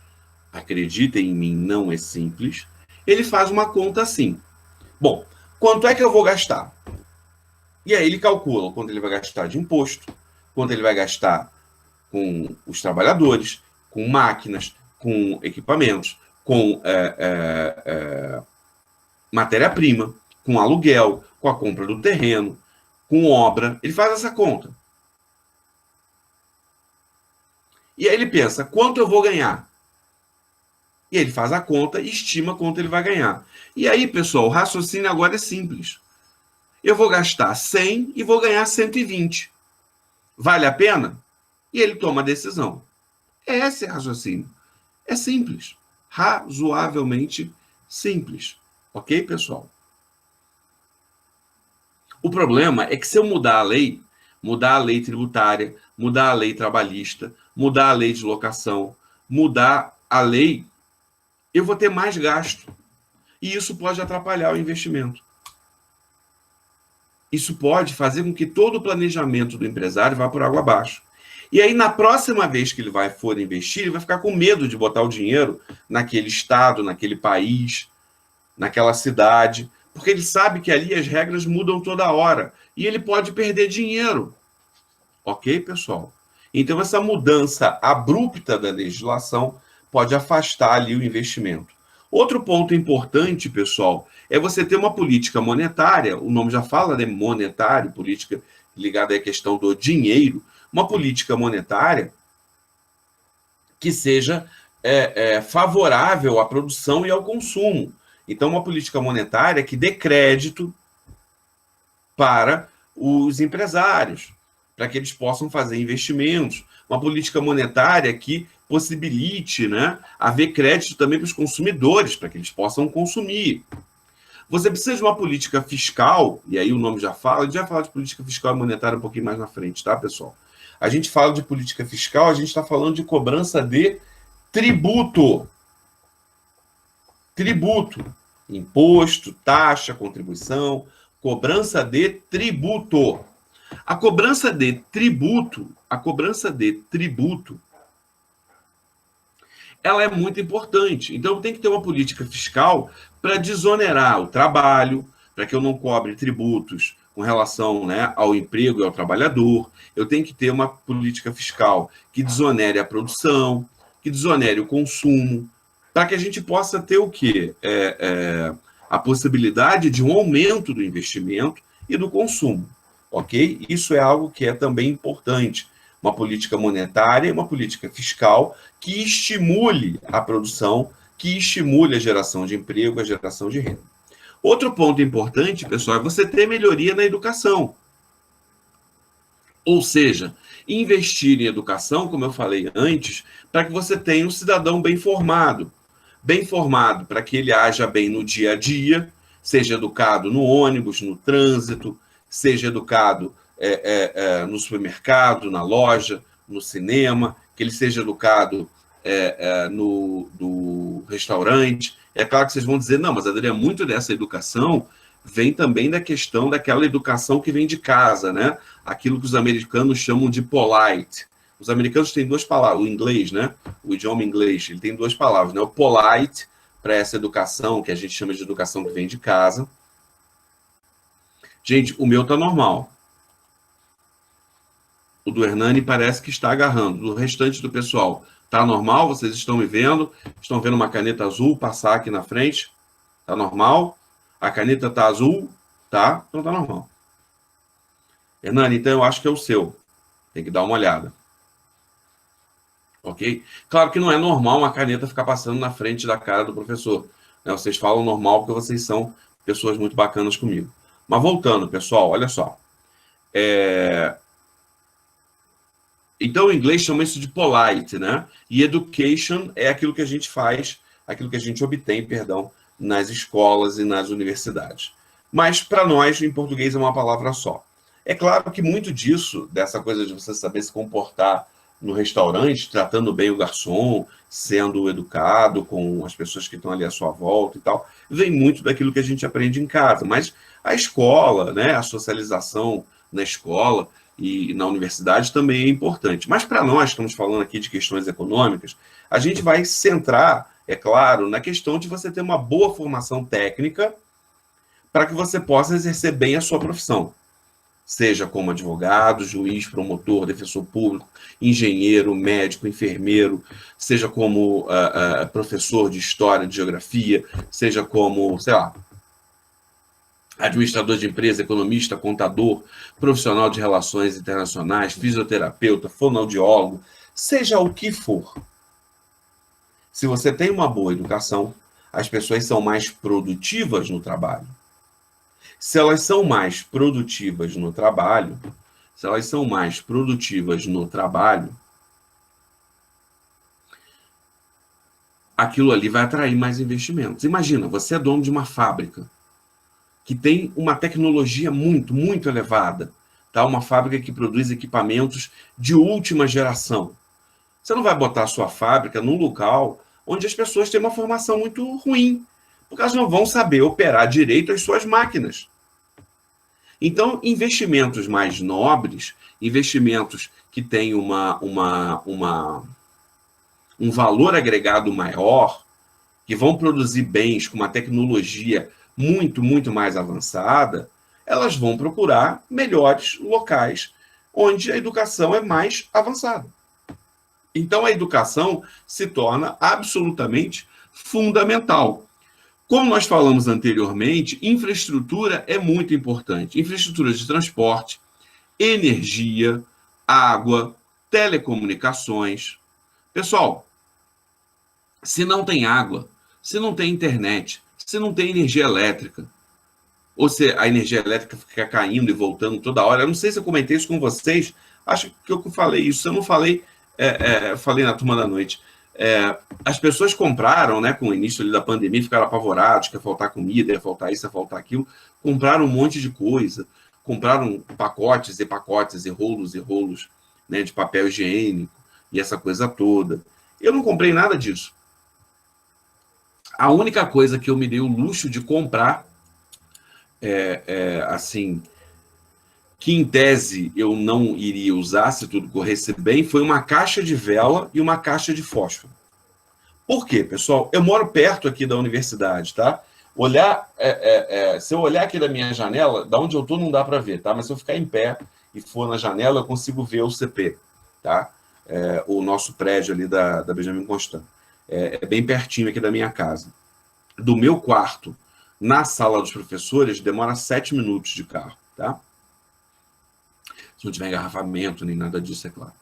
Acreditem em mim, não é simples. Ele faz uma conta assim. Bom, quanto é que eu vou gastar? E aí ele calcula quanto ele vai gastar de imposto, quanto ele vai gastar com os trabalhadores, com máquinas, com equipamentos, com matéria-prima, com aluguel, com a compra do terreno, com obra. Ele faz essa conta. E aí ele pensa, quanto eu vou ganhar? E aí ele faz a conta e estima quanto ele vai ganhar. E aí, pessoal, o raciocínio agora é simples. Eu vou gastar 100 e vou ganhar 120. Vale a pena? e ele toma a decisão. Esse é raciocínio. É simples. Razoavelmente simples. Ok, pessoal? O problema é que se eu mudar a lei tributária, mudar a lei trabalhista, mudar a lei de locação, mudar a lei, eu vou ter mais gasto. E isso pode atrapalhar o investimento. Isso pode fazer com que todo o planejamento do empresário vá por água abaixo. E aí, na próxima vez que ele for investir, ele vai ficar com medo de botar o dinheiro naquele estado, naquele país, naquela cidade, porque ele sabe que ali as regras mudam toda hora e ele pode perder dinheiro. Ok, pessoal? Então, essa mudança abrupta da legislação pode afastar ali o investimento. Outro ponto importante, pessoal, é você ter uma política monetária, o nome já fala, né? Monetário, política ligada à questão do dinheiro, uma política monetária que seja favorável à produção e ao consumo. Então, uma política monetária que dê crédito para os empresários, para que eles possam fazer investimentos. Uma política monetária que possibilite, né, haver crédito também para os consumidores, para que eles possam consumir. Você precisa de uma política fiscal, e aí o nome já fala, a gente vai falar de política fiscal e monetária um pouquinho mais na frente, tá, pessoal? A gente fala de política fiscal, a gente está falando de cobrança de tributo. Tributo. Imposto, taxa, contribuição, cobrança de tributo. A cobrança de tributo, ela é muito importante. Então, tem que ter uma política fiscal para desonerar o trabalho, para que eu não cobre tributos com relação, né, ao emprego e ao trabalhador. Eu tenho que ter uma política fiscal que desonere a produção, que desonere o consumo, para que a gente possa ter o quê? A possibilidade de um aumento do investimento e do consumo. Ok? Isso é algo que é também importante. Uma política monetária e uma política fiscal que estimule a produção, que estimule a geração de emprego, a geração de renda. Outro ponto importante, pessoal, é você ter melhoria na educação. Ou seja, investir em educação, como eu falei antes, para que você tenha um cidadão bem formado. Bem formado para que ele haja bem no dia a dia, seja educado no ônibus, no trânsito, seja educado no supermercado, na loja, no cinema, que ele seja educado no restaurante. É claro que vocês vão dizer, não, mas Adriano, muito dessa educação vem também da questão daquela educação que vem de casa, né? Aquilo que os americanos chamam de polite. Os americanos têm duas palavras, o inglês, né? O idioma inglês, ele tem duas palavras, né? O polite, para essa educação, que a gente chama de educação que vem de casa. Gente, o meu tá normal. O do Hernani parece que está agarrando. Do restante do pessoal, tá normal? Vocês estão me vendo? Estão vendo uma caneta azul passar aqui na frente? Tá normal? A caneta tá azul? Tá? Então tá normal. Hernani, então eu acho que é o seu. Tem que dar uma olhada. Ok? Claro que não é normal uma caneta ficar passando na frente da cara do professor. Né? Vocês falam normal porque vocês são pessoas muito bacanas comigo. Mas voltando, pessoal, olha só. Então, o inglês chama isso de polite, né? E education é aquilo que a gente faz, aquilo que a gente obtém, perdão, nas escolas e nas universidades. Mas, para nós, em português é uma palavra só. É claro que muito disso, dessa coisa de você saber se comportar no restaurante, tratando bem o garçom, sendo educado com as pessoas que estão ali à sua volta e tal, vem muito daquilo que a gente aprende em casa. Mas a escola, né, a socialização na escola e na universidade também é importante. Mas para nós, estamos falando aqui de questões econômicas, a gente vai centrar, é claro, na questão de você ter uma boa formação técnica para que você possa exercer bem a sua profissão. Seja como advogado, juiz, promotor, defensor público, engenheiro, médico, enfermeiro, seja como professor de história, de geografia, seja como, sei lá, administrador de empresa, economista, contador, profissional de relações internacionais, fisioterapeuta, fonoaudiólogo, seja o que for. Se você tem uma boa educação, as pessoas são mais produtivas no trabalho. Se elas são mais produtivas no trabalho, se elas são mais produtivas no trabalho, aquilo ali vai atrair mais investimentos. Imagina, você é dono de uma fábrica que tem uma tecnologia muito, muito elevada, tá? Uma fábrica que produz equipamentos de última geração. Você não vai botar a sua fábrica num local onde as pessoas têm uma formação muito ruim, porque elas não vão saber operar direito as suas máquinas. Então, investimentos mais nobres, investimentos que têm um valor agregado maior, que vão produzir bens com uma tecnologia muito, muito mais avançada, elas vão procurar melhores locais onde a educação é mais avançada. Então, a educação se torna absolutamente fundamental. Como nós falamos anteriormente, infraestrutura é muito importante. Infraestrutura de transporte, energia, água, telecomunicações. Pessoal, se não tem água, se não tem internet, se não tem energia elétrica, ou se a energia elétrica fica caindo e voltando toda hora, eu não sei se eu comentei isso com vocês, acho que eu falei isso, se eu não falei, falei na turma da noite. As pessoas compraram, né, com o início ali da pandemia, ficaram apavorados, que ia faltar comida, ia faltar isso, ia faltar aquilo, compraram um monte de coisa, compraram pacotes e rolos, né, de papel higiênico e essa coisa toda. Eu não comprei nada disso. A única coisa que eu me dei o luxo de comprar, assim, que em tese eu não iria usar se tudo corresse bem, foi uma caixa de vela e uma caixa de fósforo. Por quê, pessoal? Eu moro perto aqui da universidade, tá? Se eu olhar aqui da minha janela, da onde eu tô não dá para ver, tá? Mas se eu ficar em pé e for na janela, eu consigo ver o CP, tá? O nosso prédio ali da Benjamin Constant. É bem pertinho aqui da minha casa. Do meu quarto na sala dos professores, demora 7 minutos de carro, tá? Se não tiver engarrafamento, nem nada disso, é claro.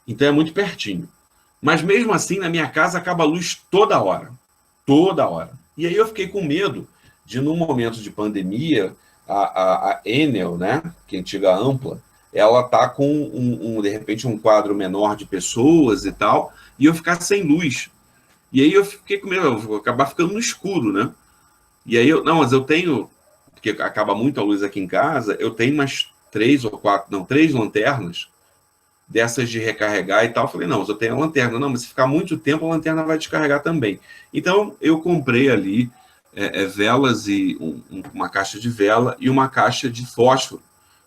Então é muito pertinho. Mas mesmo assim, na minha casa, acaba a luz toda hora. Toda hora. E aí eu fiquei com medo de, num momento de pandemia, a Enel, né, que é a antiga Ampla, ela tá com, de repente, um quadro menor de pessoas e tal, e eu ficar sem luz. E aí eu fiquei com medo, eu vou acabar ficando no escuro, né? E aí mas eu tenho, porque acaba muito a luz aqui em casa, eu tenho umas 3 lanternas dessas de recarregar e tal. Eu falei, não, mas eu tenho a lanterna. Não, mas se ficar muito tempo, a lanterna vai descarregar também. Então, eu comprei ali velas e uma caixa de vela e uma caixa de fósforo,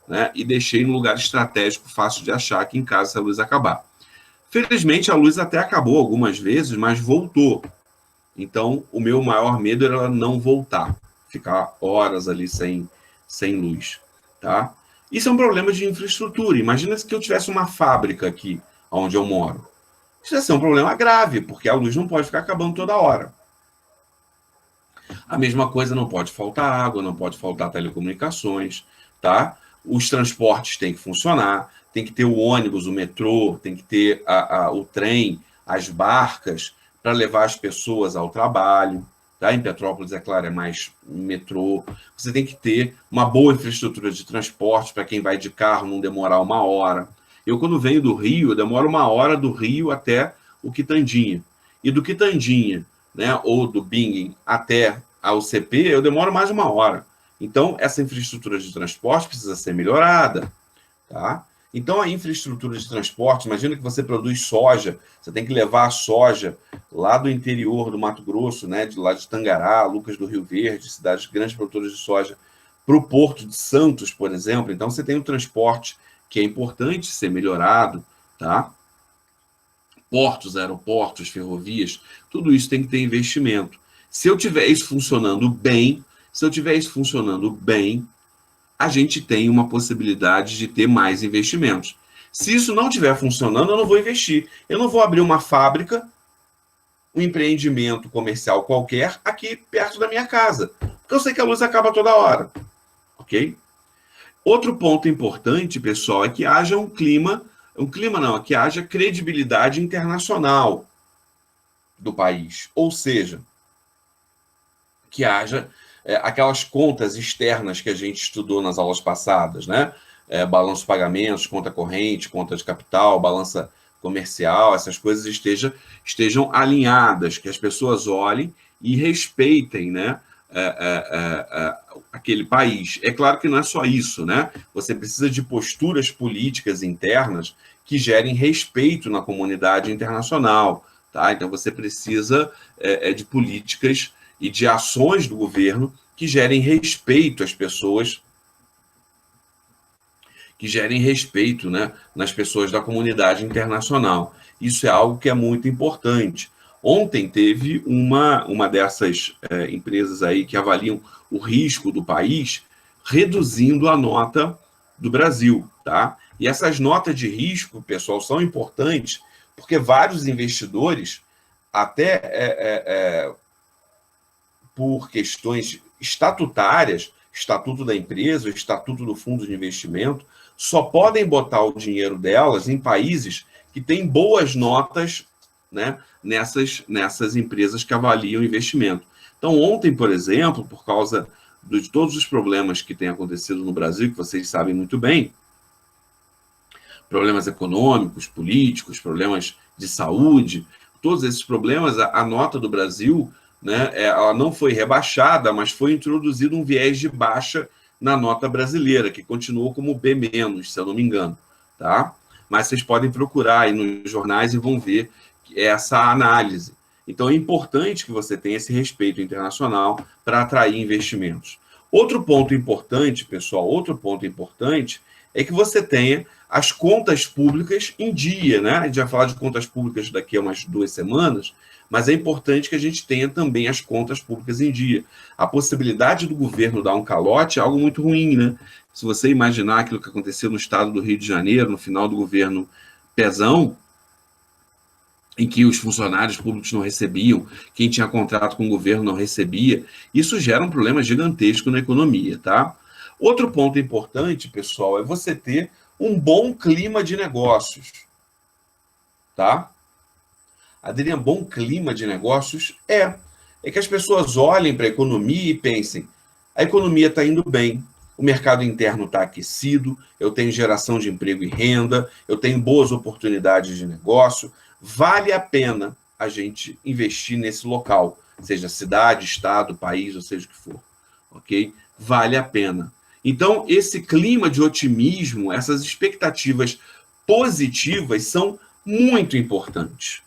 né? E deixei num lugar estratégico, fácil de achar aqui em casa se a luz acabar. Felizmente, a luz até acabou algumas vezes, mas voltou. Então, o meu maior medo era ela não voltar, ficar horas ali sem luz, tá? Isso é um problema de infraestrutura. Imagina que eu tivesse uma fábrica aqui, onde eu moro. Isso ia ser um problema grave, porque a luz não pode ficar acabando toda hora. A mesma coisa, não pode faltar água, não pode faltar telecomunicações, tá? Os transportes têm que funcionar, tem que ter o ônibus, o metrô, tem que ter o trem, as barcas, para levar as pessoas ao trabalho. Tá? Em Petrópolis, é claro, é mais metrô. Você tem que ter uma boa infraestrutura de transporte para quem vai de carro não demorar 1 hora. Eu, quando venho do Rio, eu demoro 1 hora do Rio até o Quitandinha. E do Quitandinha, né, ou do Bingen até ao CP, eu demoro mais 1 hora. Então, essa infraestrutura de transporte precisa ser melhorada. Tá? Então, a infraestrutura de transporte, imagina que você produz soja, você tem que levar a soja lá do interior do Mato Grosso, né, de lá de Tangará, Lucas do Rio Verde, cidades grandes produtoras de soja, para o Porto de Santos, por exemplo. Então, você tem um transporte que é importante ser melhorado, tá? Portos, aeroportos, ferrovias, tudo isso tem que ter investimento. Se eu tiver isso funcionando bem, a gente tem uma possibilidade de ter mais investimentos. Se isso não estiver funcionando, eu não vou investir. Eu não vou abrir uma fábrica, um empreendimento comercial qualquer aqui perto da minha casa, porque eu sei que a luz acaba toda hora, ok? Outro ponto importante, pessoal, é que haja que haja credibilidade internacional do país, ou seja, que haja aquelas contas externas que a gente estudou nas aulas passadas, né? balanço de pagamentos, conta corrente, conta de capital, balança comercial, essas coisas estejam alinhadas, que as pessoas olhem e respeitem, né, aquele país. É claro que não é só isso, né? Você precisa de posturas políticas internas que gerem respeito na comunidade internacional, tá? Então você precisa de políticas e de ações do governo que gerem respeito às pessoas, que gerem respeito, né, nas pessoas da comunidade internacional. Isso é algo que é muito importante. Ontem teve uma dessas empresas aí que avaliam o risco do país, reduzindo a nota do Brasil, tá? E essas notas de risco, pessoal, são importantes porque vários investidores, até por questões estatutárias, estatuto da empresa, estatuto do fundo de investimento, só podem botar o dinheiro delas em países que têm boas notas, né, nessas empresas que avaliam investimento. Então, ontem, por exemplo, por causa de todos os problemas que têm acontecido no Brasil, que vocês sabem muito bem, problemas econômicos, políticos, problemas de saúde, todos esses problemas, a nota do Brasil, né, ela não foi rebaixada, mas foi introduzido um viés de baixa na nota brasileira, que continuou como B-, se eu não me engano, tá? Mas vocês podem procurar aí nos jornais e vão ver essa análise. Então, é importante que você tenha esse respeito internacional para atrair investimentos. Outro ponto importante, pessoal, é que você tenha as contas públicas em dia, né? A gente vai falar de contas públicas daqui a umas 2 semanas, mas é importante que a gente tenha também as contas públicas em dia. A possibilidade do governo dar um calote é algo muito ruim, né? Se você imaginar aquilo que aconteceu no estado do Rio de Janeiro, no final do governo Pezão, em que os funcionários públicos não recebiam, quem tinha contrato com o governo não recebia, isso gera um problema gigantesco na economia, tá? Outro ponto importante, pessoal, é você ter um bom clima de negócios, tá? Adriano, bom clima de negócios é que as pessoas olhem para a economia e pensem, a economia está indo bem, o mercado interno está aquecido, eu tenho geração de emprego e renda, eu tenho boas oportunidades de negócio, vale a pena a gente investir nesse local, seja cidade, estado, país, ou seja o que for, ok? Vale a pena. Então, esse clima de otimismo, essas expectativas positivas são muito importantes.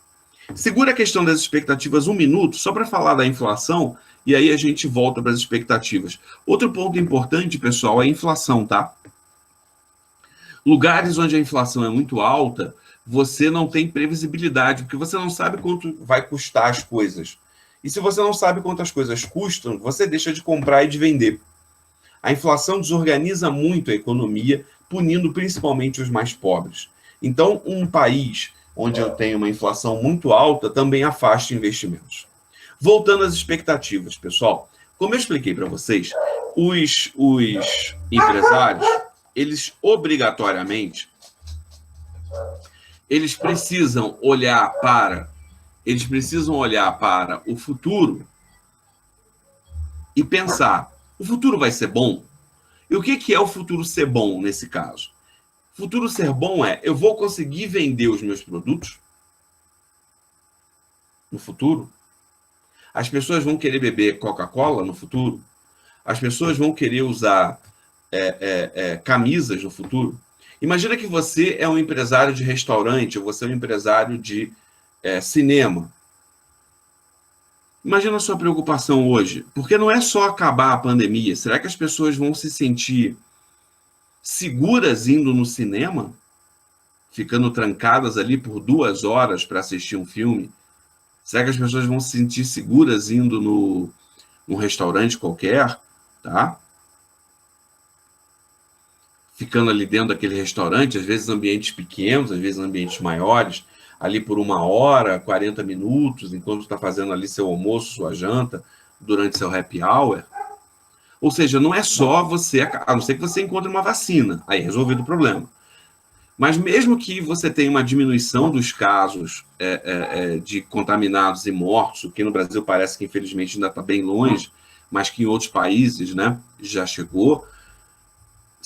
Segura a questão das expectativas 1 minuto, só para falar da inflação, e aí a gente volta para as expectativas. Outro ponto importante, pessoal, é a inflação, tá? Lugares onde a inflação é muito alta, você não tem previsibilidade, porque você não sabe quanto vai custar as coisas. E se você não sabe quanto as coisas custam, você deixa de comprar e de vender. A inflação desorganiza muito a economia, punindo principalmente os mais pobres. Então, um país onde eu tenho uma inflação muito alta também afasta investimentos. Voltando às expectativas, pessoal, como eu expliquei para vocês, os empresários, eles obrigatoriamente, eles precisam olhar para o futuro e pensar, o futuro vai ser bom? E o que é o futuro ser bom nesse caso? O futuro ser bom é, eu vou conseguir vender os meus produtos no futuro? As pessoas vão querer beber Coca-Cola no futuro? As pessoas vão querer usar camisas no futuro? Imagina que você é um empresário de restaurante, ou você é um empresário de cinema. Imagina a sua preocupação hoje, porque não é só acabar a pandemia. Será que as pessoas vão se sentir seguras indo no cinema? Ficando trancadas ali por 2 horas para assistir um filme? Será que as pessoas vão se sentir seguras indo num restaurante qualquer, tá? Ficando ali dentro daquele restaurante, às vezes ambientes pequenos, às vezes ambientes maiores, ali por 1 hora, 40 minutos, enquanto está fazendo ali seu almoço, sua janta, durante seu happy hour. Ou seja, não é só você, a não ser que você encontre uma vacina, aí resolvido o problema. Mas mesmo que você tenha uma diminuição dos casos de contaminados e mortos, o que no Brasil parece que infelizmente ainda está bem longe, mas que em outros países, né, já chegou,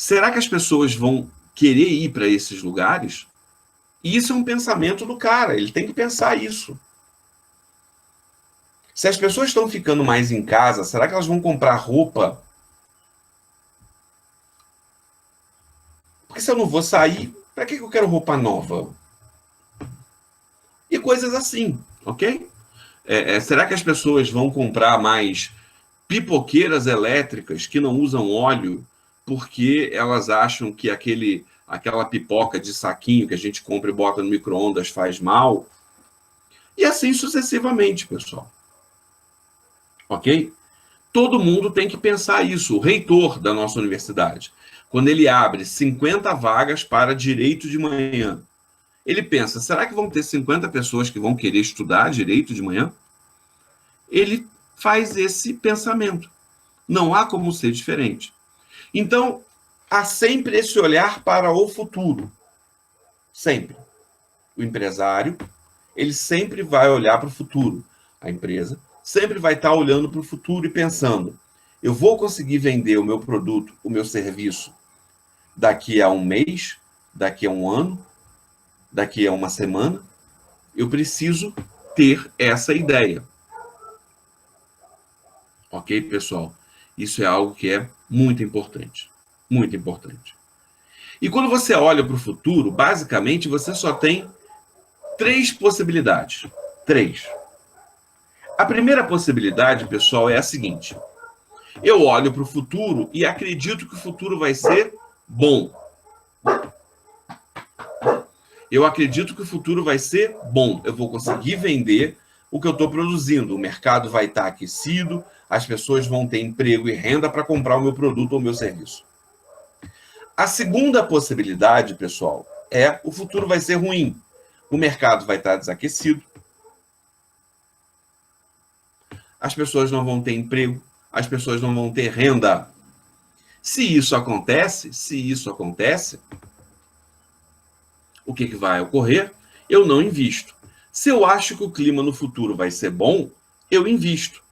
Será que as pessoas vão querer ir para esses lugares? E isso é um pensamento do cara, ele tem que pensar isso. Se as pessoas estão ficando mais em casa, será que elas vão comprar roupa? Porque se eu não vou sair, para que eu quero roupa nova? E coisas assim, ok? Será que as pessoas vão comprar mais pipoqueiras elétricas que não usam óleo porque elas acham que aquela pipoca de saquinho que a gente compra e bota no micro-ondas faz mal? E assim sucessivamente, pessoal. Ok? Todo mundo tem que pensar isso. O reitor da nossa universidade, quando ele abre 50 vagas para direito de manhã, ele pensa, será que vão ter 50 pessoas que vão querer estudar direito de manhã? Ele faz esse pensamento. Não há como ser diferente. Então, há sempre esse olhar para o futuro. Sempre. O empresário, ele sempre vai olhar para o futuro. A empresa sempre vai estar olhando para o futuro e pensando, eu vou conseguir vender o meu produto, o meu serviço, daqui a um mês, daqui a um ano, daqui a uma semana? Eu preciso ter essa ideia. Ok, pessoal? Isso é algo que é muito importante. Muito importante. E quando você olha para o futuro, basicamente você só tem 3 possibilidades. 3. A primeira possibilidade, pessoal, é a seguinte. Eu olho para o futuro e acredito que o futuro vai ser bom. Eu acredito que o futuro vai ser bom. Eu vou conseguir vender o que eu estou produzindo. O mercado vai estar aquecido, as pessoas vão ter emprego e renda para comprar o meu produto ou o meu serviço. A segunda possibilidade, pessoal, é o futuro vai ser ruim. O mercado vai estar desaquecido, as pessoas não vão ter emprego, as pessoas não vão ter renda. Se isso acontece, o que vai ocorrer? Eu não invisto. Se eu acho que o clima no futuro vai ser bom, eu invisto.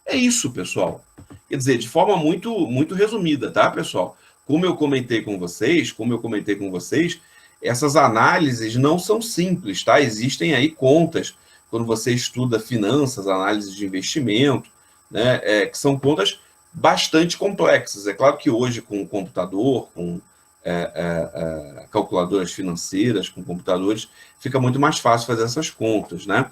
É isso, pessoal. Quer dizer, de forma muito, muito resumida, tá, pessoal? Como eu comentei com vocês, essas análises não são simples, tá? Existem aí contas, quando você estuda finanças, análise de investimento, né, que são contas bastante complexas. É claro que hoje, com o computador, com calculadoras financeiras, com computadores, fica muito mais fácil fazer essas contas, né?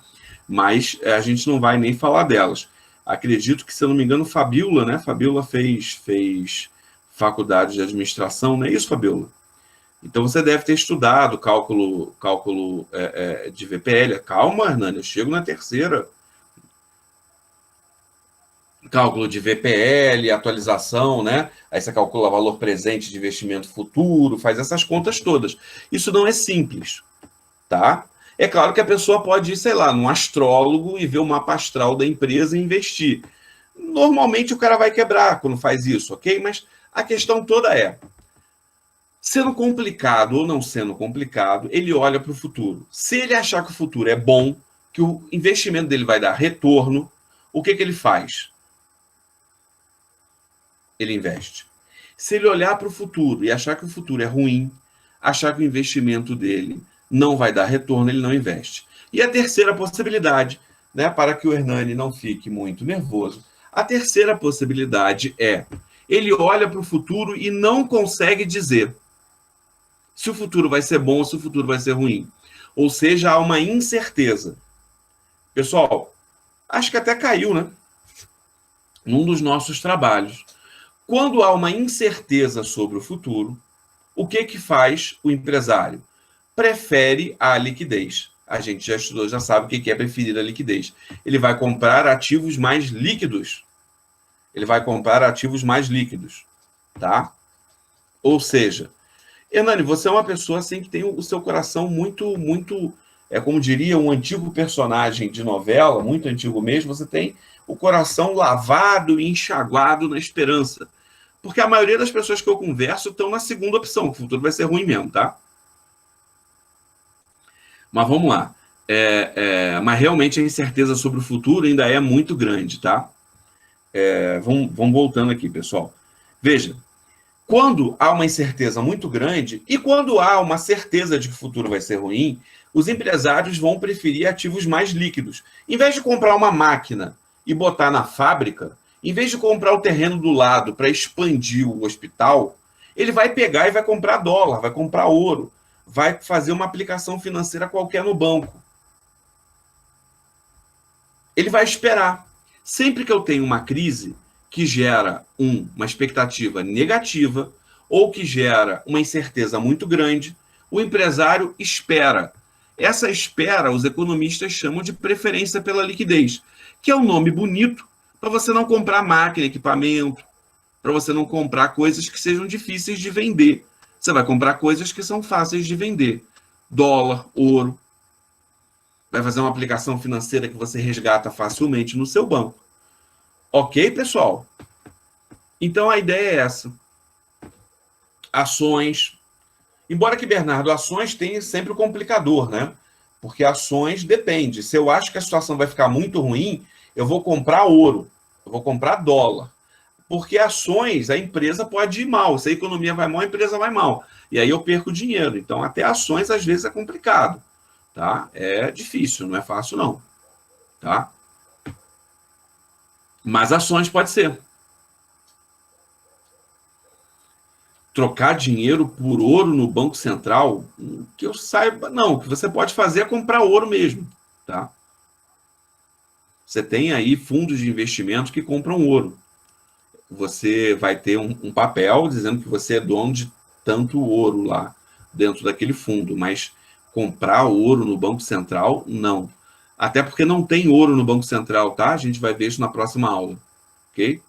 Mas a gente não vai nem falar delas. Acredito que, se eu não me engano, Fabiola, né? Fabiola fez faculdade de administração, não é isso, Fabiola? Então você deve ter estudado cálculo de VPL. Calma, Hernani, eu chego na terceira. Cálculo de VPL, atualização, né? Aí você calcula valor presente de investimento futuro, faz essas contas todas. Isso não é simples, tá? É claro que a pessoa pode ir, sei lá, num astrólogo e ver o mapa astral da empresa e investir. Normalmente o cara vai quebrar quando faz isso, ok? Mas a questão toda é, sendo complicado ou não sendo complicado, ele olha para o futuro. Se ele achar que o futuro é bom, que o investimento dele vai dar retorno, o que ele faz? Ele investe. Se ele olhar para o futuro e achar que o futuro é ruim, achar que o investimento dele não vai dar retorno, ele não investe. E a terceira possibilidade, né, para que o Hernani não fique muito nervoso, a terceira possibilidade é, ele olha para o futuro e não consegue dizer se o futuro vai ser bom ou se o futuro vai ser ruim. Ou seja, há uma incerteza. Pessoal, acho que até caiu, né? Num dos nossos trabalhos. Quando há uma incerteza sobre o futuro, o que faz o empresário? Prefere a liquidez. A gente já estudou, já sabe o que é preferir a liquidez. Ele vai comprar ativos mais líquidos. Tá? Ou seja, Hernani, você é uma pessoa assim que tem o seu coração muito, muito, como diria um antigo personagem de novela, muito antigo mesmo, você tem o coração lavado e enxaguado na esperança. Porque a maioria das pessoas que eu converso estão na segunda opção, que o futuro vai ser ruim mesmo, tá? Mas vamos lá. Mas realmente a incerteza sobre o futuro ainda é muito grande, tá? Vamos voltando aqui, pessoal. Veja, Quando há uma incerteza muito grande e quando há uma certeza de que o futuro vai ser ruim, os empresários vão preferir ativos mais líquidos. Em vez de comprar uma máquina e botar na fábrica, em vez de comprar o terreno do lado para expandir o hospital, ele vai pegar e vai comprar dólar, vai comprar ouro, vai fazer uma aplicação financeira qualquer no banco. Ele vai esperar. Sempre que eu tenho uma crise que gera uma expectativa negativa ou que gera uma incerteza muito grande, o empresário espera. Essa espera, os economistas chamam de preferência pela liquidez, que é um nome bonito para você não comprar máquina, equipamento, para você não comprar coisas que sejam difíceis de vender. Você vai comprar coisas que são fáceis de vender. Dólar, ouro. Vai fazer uma aplicação financeira que você resgata facilmente no seu banco. Ok, pessoal? Então a ideia é essa. Ações. Embora que, Bernardo, ações tem sempre o complicador, né? Porque ações depende. Se eu acho que a situação vai ficar muito ruim, eu vou comprar ouro, eu vou comprar dólar. Porque ações, a empresa pode ir mal. Se a economia vai mal, a empresa vai mal. E aí eu perco dinheiro. Então, até ações, às vezes, é complicado. Tá? É difícil, não é fácil, não. Tá? Mas ações pode ser. Trocar dinheiro por ouro no Banco Central, que eu saiba, não. O que você pode fazer é comprar ouro mesmo. Tá? Você tem aí fundos de investimento que compram ouro. Você vai ter um papel dizendo que você é dono de tanto ouro lá dentro daquele fundo, mas comprar ouro no Banco Central, não. Até porque não tem ouro no Banco Central, tá? A gente vai ver isso na próxima aula, ok?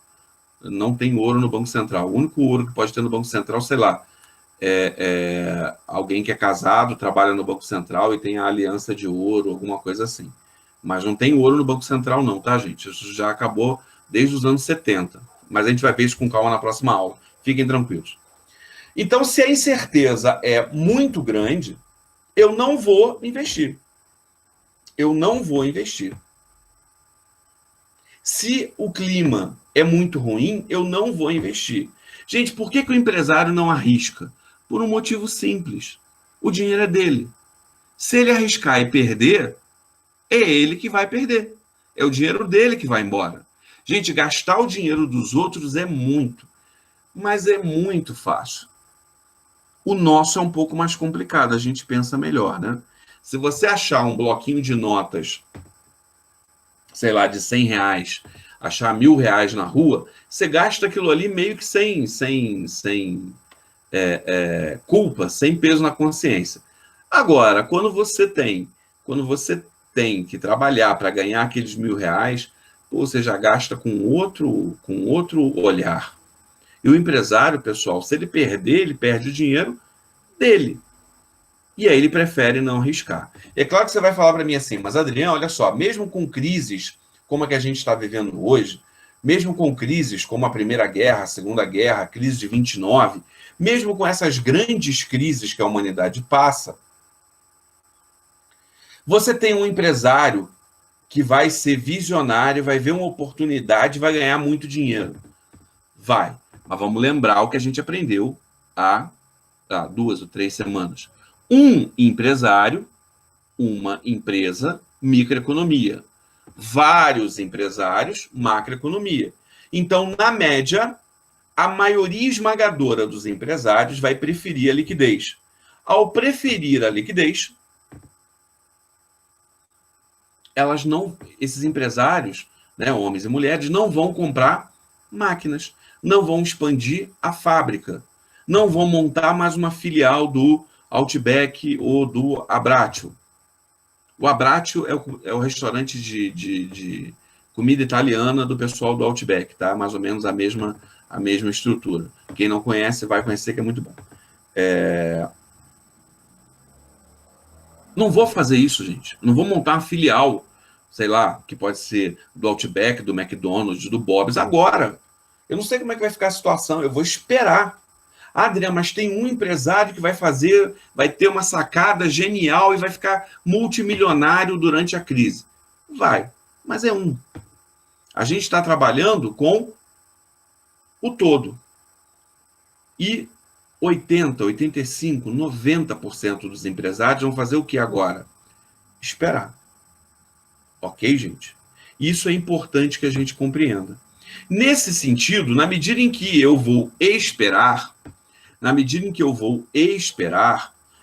Não tem ouro no Banco Central. O único ouro que pode ter no Banco Central, sei lá, é alguém que é casado, trabalha no Banco Central e tem a aliança de ouro, alguma coisa assim. Mas não tem ouro no Banco Central não, tá, gente? Isso já acabou desde os anos 70. Mas a gente vai ver isso com calma na próxima aula. Fiquem tranquilos. Então, se a incerteza é muito grande, eu não vou investir. Eu não vou investir. Se o clima é muito ruim, eu não vou investir. Gente, por que o empresário não arrisca? Por um motivo simples. O dinheiro é dele. Se ele arriscar e perder, é ele que vai perder. É o dinheiro dele que vai embora. Gente, gastar o dinheiro dos outros é muito, mas é muito fácil. O nosso é um pouco mais complicado, a gente pensa melhor, né? Se você achar um bloquinho de notas, sei lá, de R$ 100, achar R$ 1.000 na rua, você gasta aquilo ali meio que sem culpa, sem peso na consciência. Agora, quando você tem que trabalhar para ganhar aqueles R$ 1.000, você já gasta com outro olhar. E o empresário, pessoal, se ele perder, ele perde o dinheiro dele. E aí ele prefere não arriscar. É claro que você vai falar para mim assim, mas Adriano, olha só, mesmo com crises como a que a gente está vivendo hoje, mesmo com crises como a Primeira Guerra, a Segunda Guerra, a crise de 29, mesmo com essas grandes crises que a humanidade passa, você tem um empresário que vai ser visionário, vai ver uma oportunidade e vai ganhar muito dinheiro. Vai. Mas vamos lembrar o que a gente aprendeu há 2 ou 3 semanas. Um empresário, uma empresa, microeconomia. Vários empresários, macroeconomia. Então, na média, a maioria esmagadora dos empresários vai preferir a liquidez. Ao preferir a liquidez, esses empresários, né, homens e mulheres, não vão comprar máquinas, não vão expandir a fábrica, não vão montar mais uma filial do Outback ou do Abbraccio. O Abbraccio é o restaurante de comida italiana do pessoal do Outback, tá? Mais ou menos a mesma estrutura. Quem não conhece vai conhecer, que é muito bom. Não vou fazer isso, gente. Não vou montar uma filial, sei lá, que pode ser do Outback, do McDonald's, do Bob's, agora. Eu não sei como é que vai ficar a situação, eu vou esperar. Ah, Adriano, mas tem um empresário que vai ter uma sacada genial e vai ficar multimilionário durante a crise. Vai, mas é um. A gente está trabalhando com o todo. E 80, 85, 90% dos empresários vão fazer o que agora? Esperar. Ok, gente? Isso é importante que a gente compreenda. Nesse sentido, na medida em que eu vou esperar,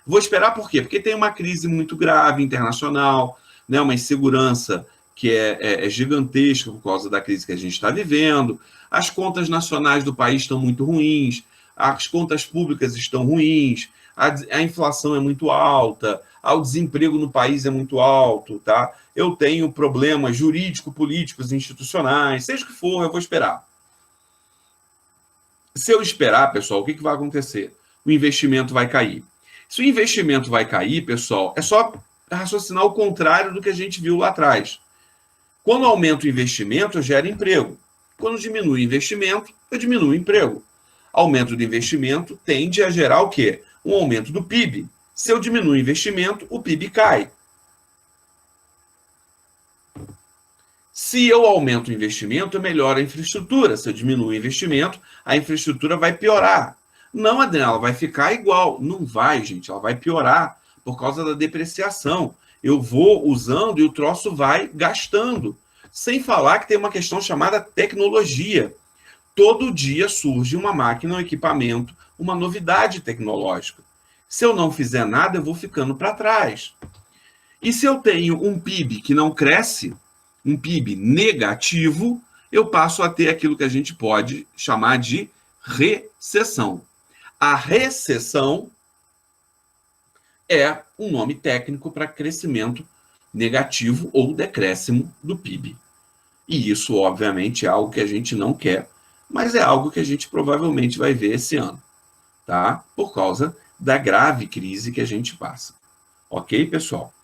vou esperar por quê? Porque tem uma crise muito grave internacional, né, uma insegurança que é gigantesca por causa da crise que a gente está vivendo, as contas nacionais do país estão muito ruins, as contas públicas estão ruins, a inflação é muito alta, o desemprego no país é muito alto, tá? Eu tenho problemas jurídico-políticos, institucionais, seja o que for, eu vou esperar. Se eu esperar, pessoal, o que vai acontecer? O investimento vai cair. Se o investimento vai cair, pessoal, é só raciocinar o contrário do que a gente viu lá atrás. Quando aumenta o investimento, eu gero emprego. Quando diminui o investimento, eu diminuo o emprego. Aumento do investimento tende a gerar o quê? Um aumento do PIB. Se eu diminuo o investimento, o PIB cai. Se eu aumento o investimento, eu melhoro a infraestrutura. Se eu diminuo o investimento, a infraestrutura vai piorar. Não, Adriana, ela vai ficar igual. Não vai, gente, ela vai piorar por causa da depreciação. Eu vou usando e o troço vai gastando. Sem falar que tem uma questão chamada tecnologia. Todo dia surge uma máquina, um equipamento, uma novidade tecnológica. Se eu não fizer nada, eu vou ficando para trás. E se eu tenho um PIB que não cresce, um PIB negativo, eu passo a ter aquilo que a gente pode chamar de recessão. A recessão é um nome técnico para crescimento negativo ou decréscimo do PIB. E isso, obviamente, é algo que a gente não quer, mas é algo que a gente provavelmente vai ver esse ano, tá? Por causa da grave crise que a gente passa. Ok, pessoal?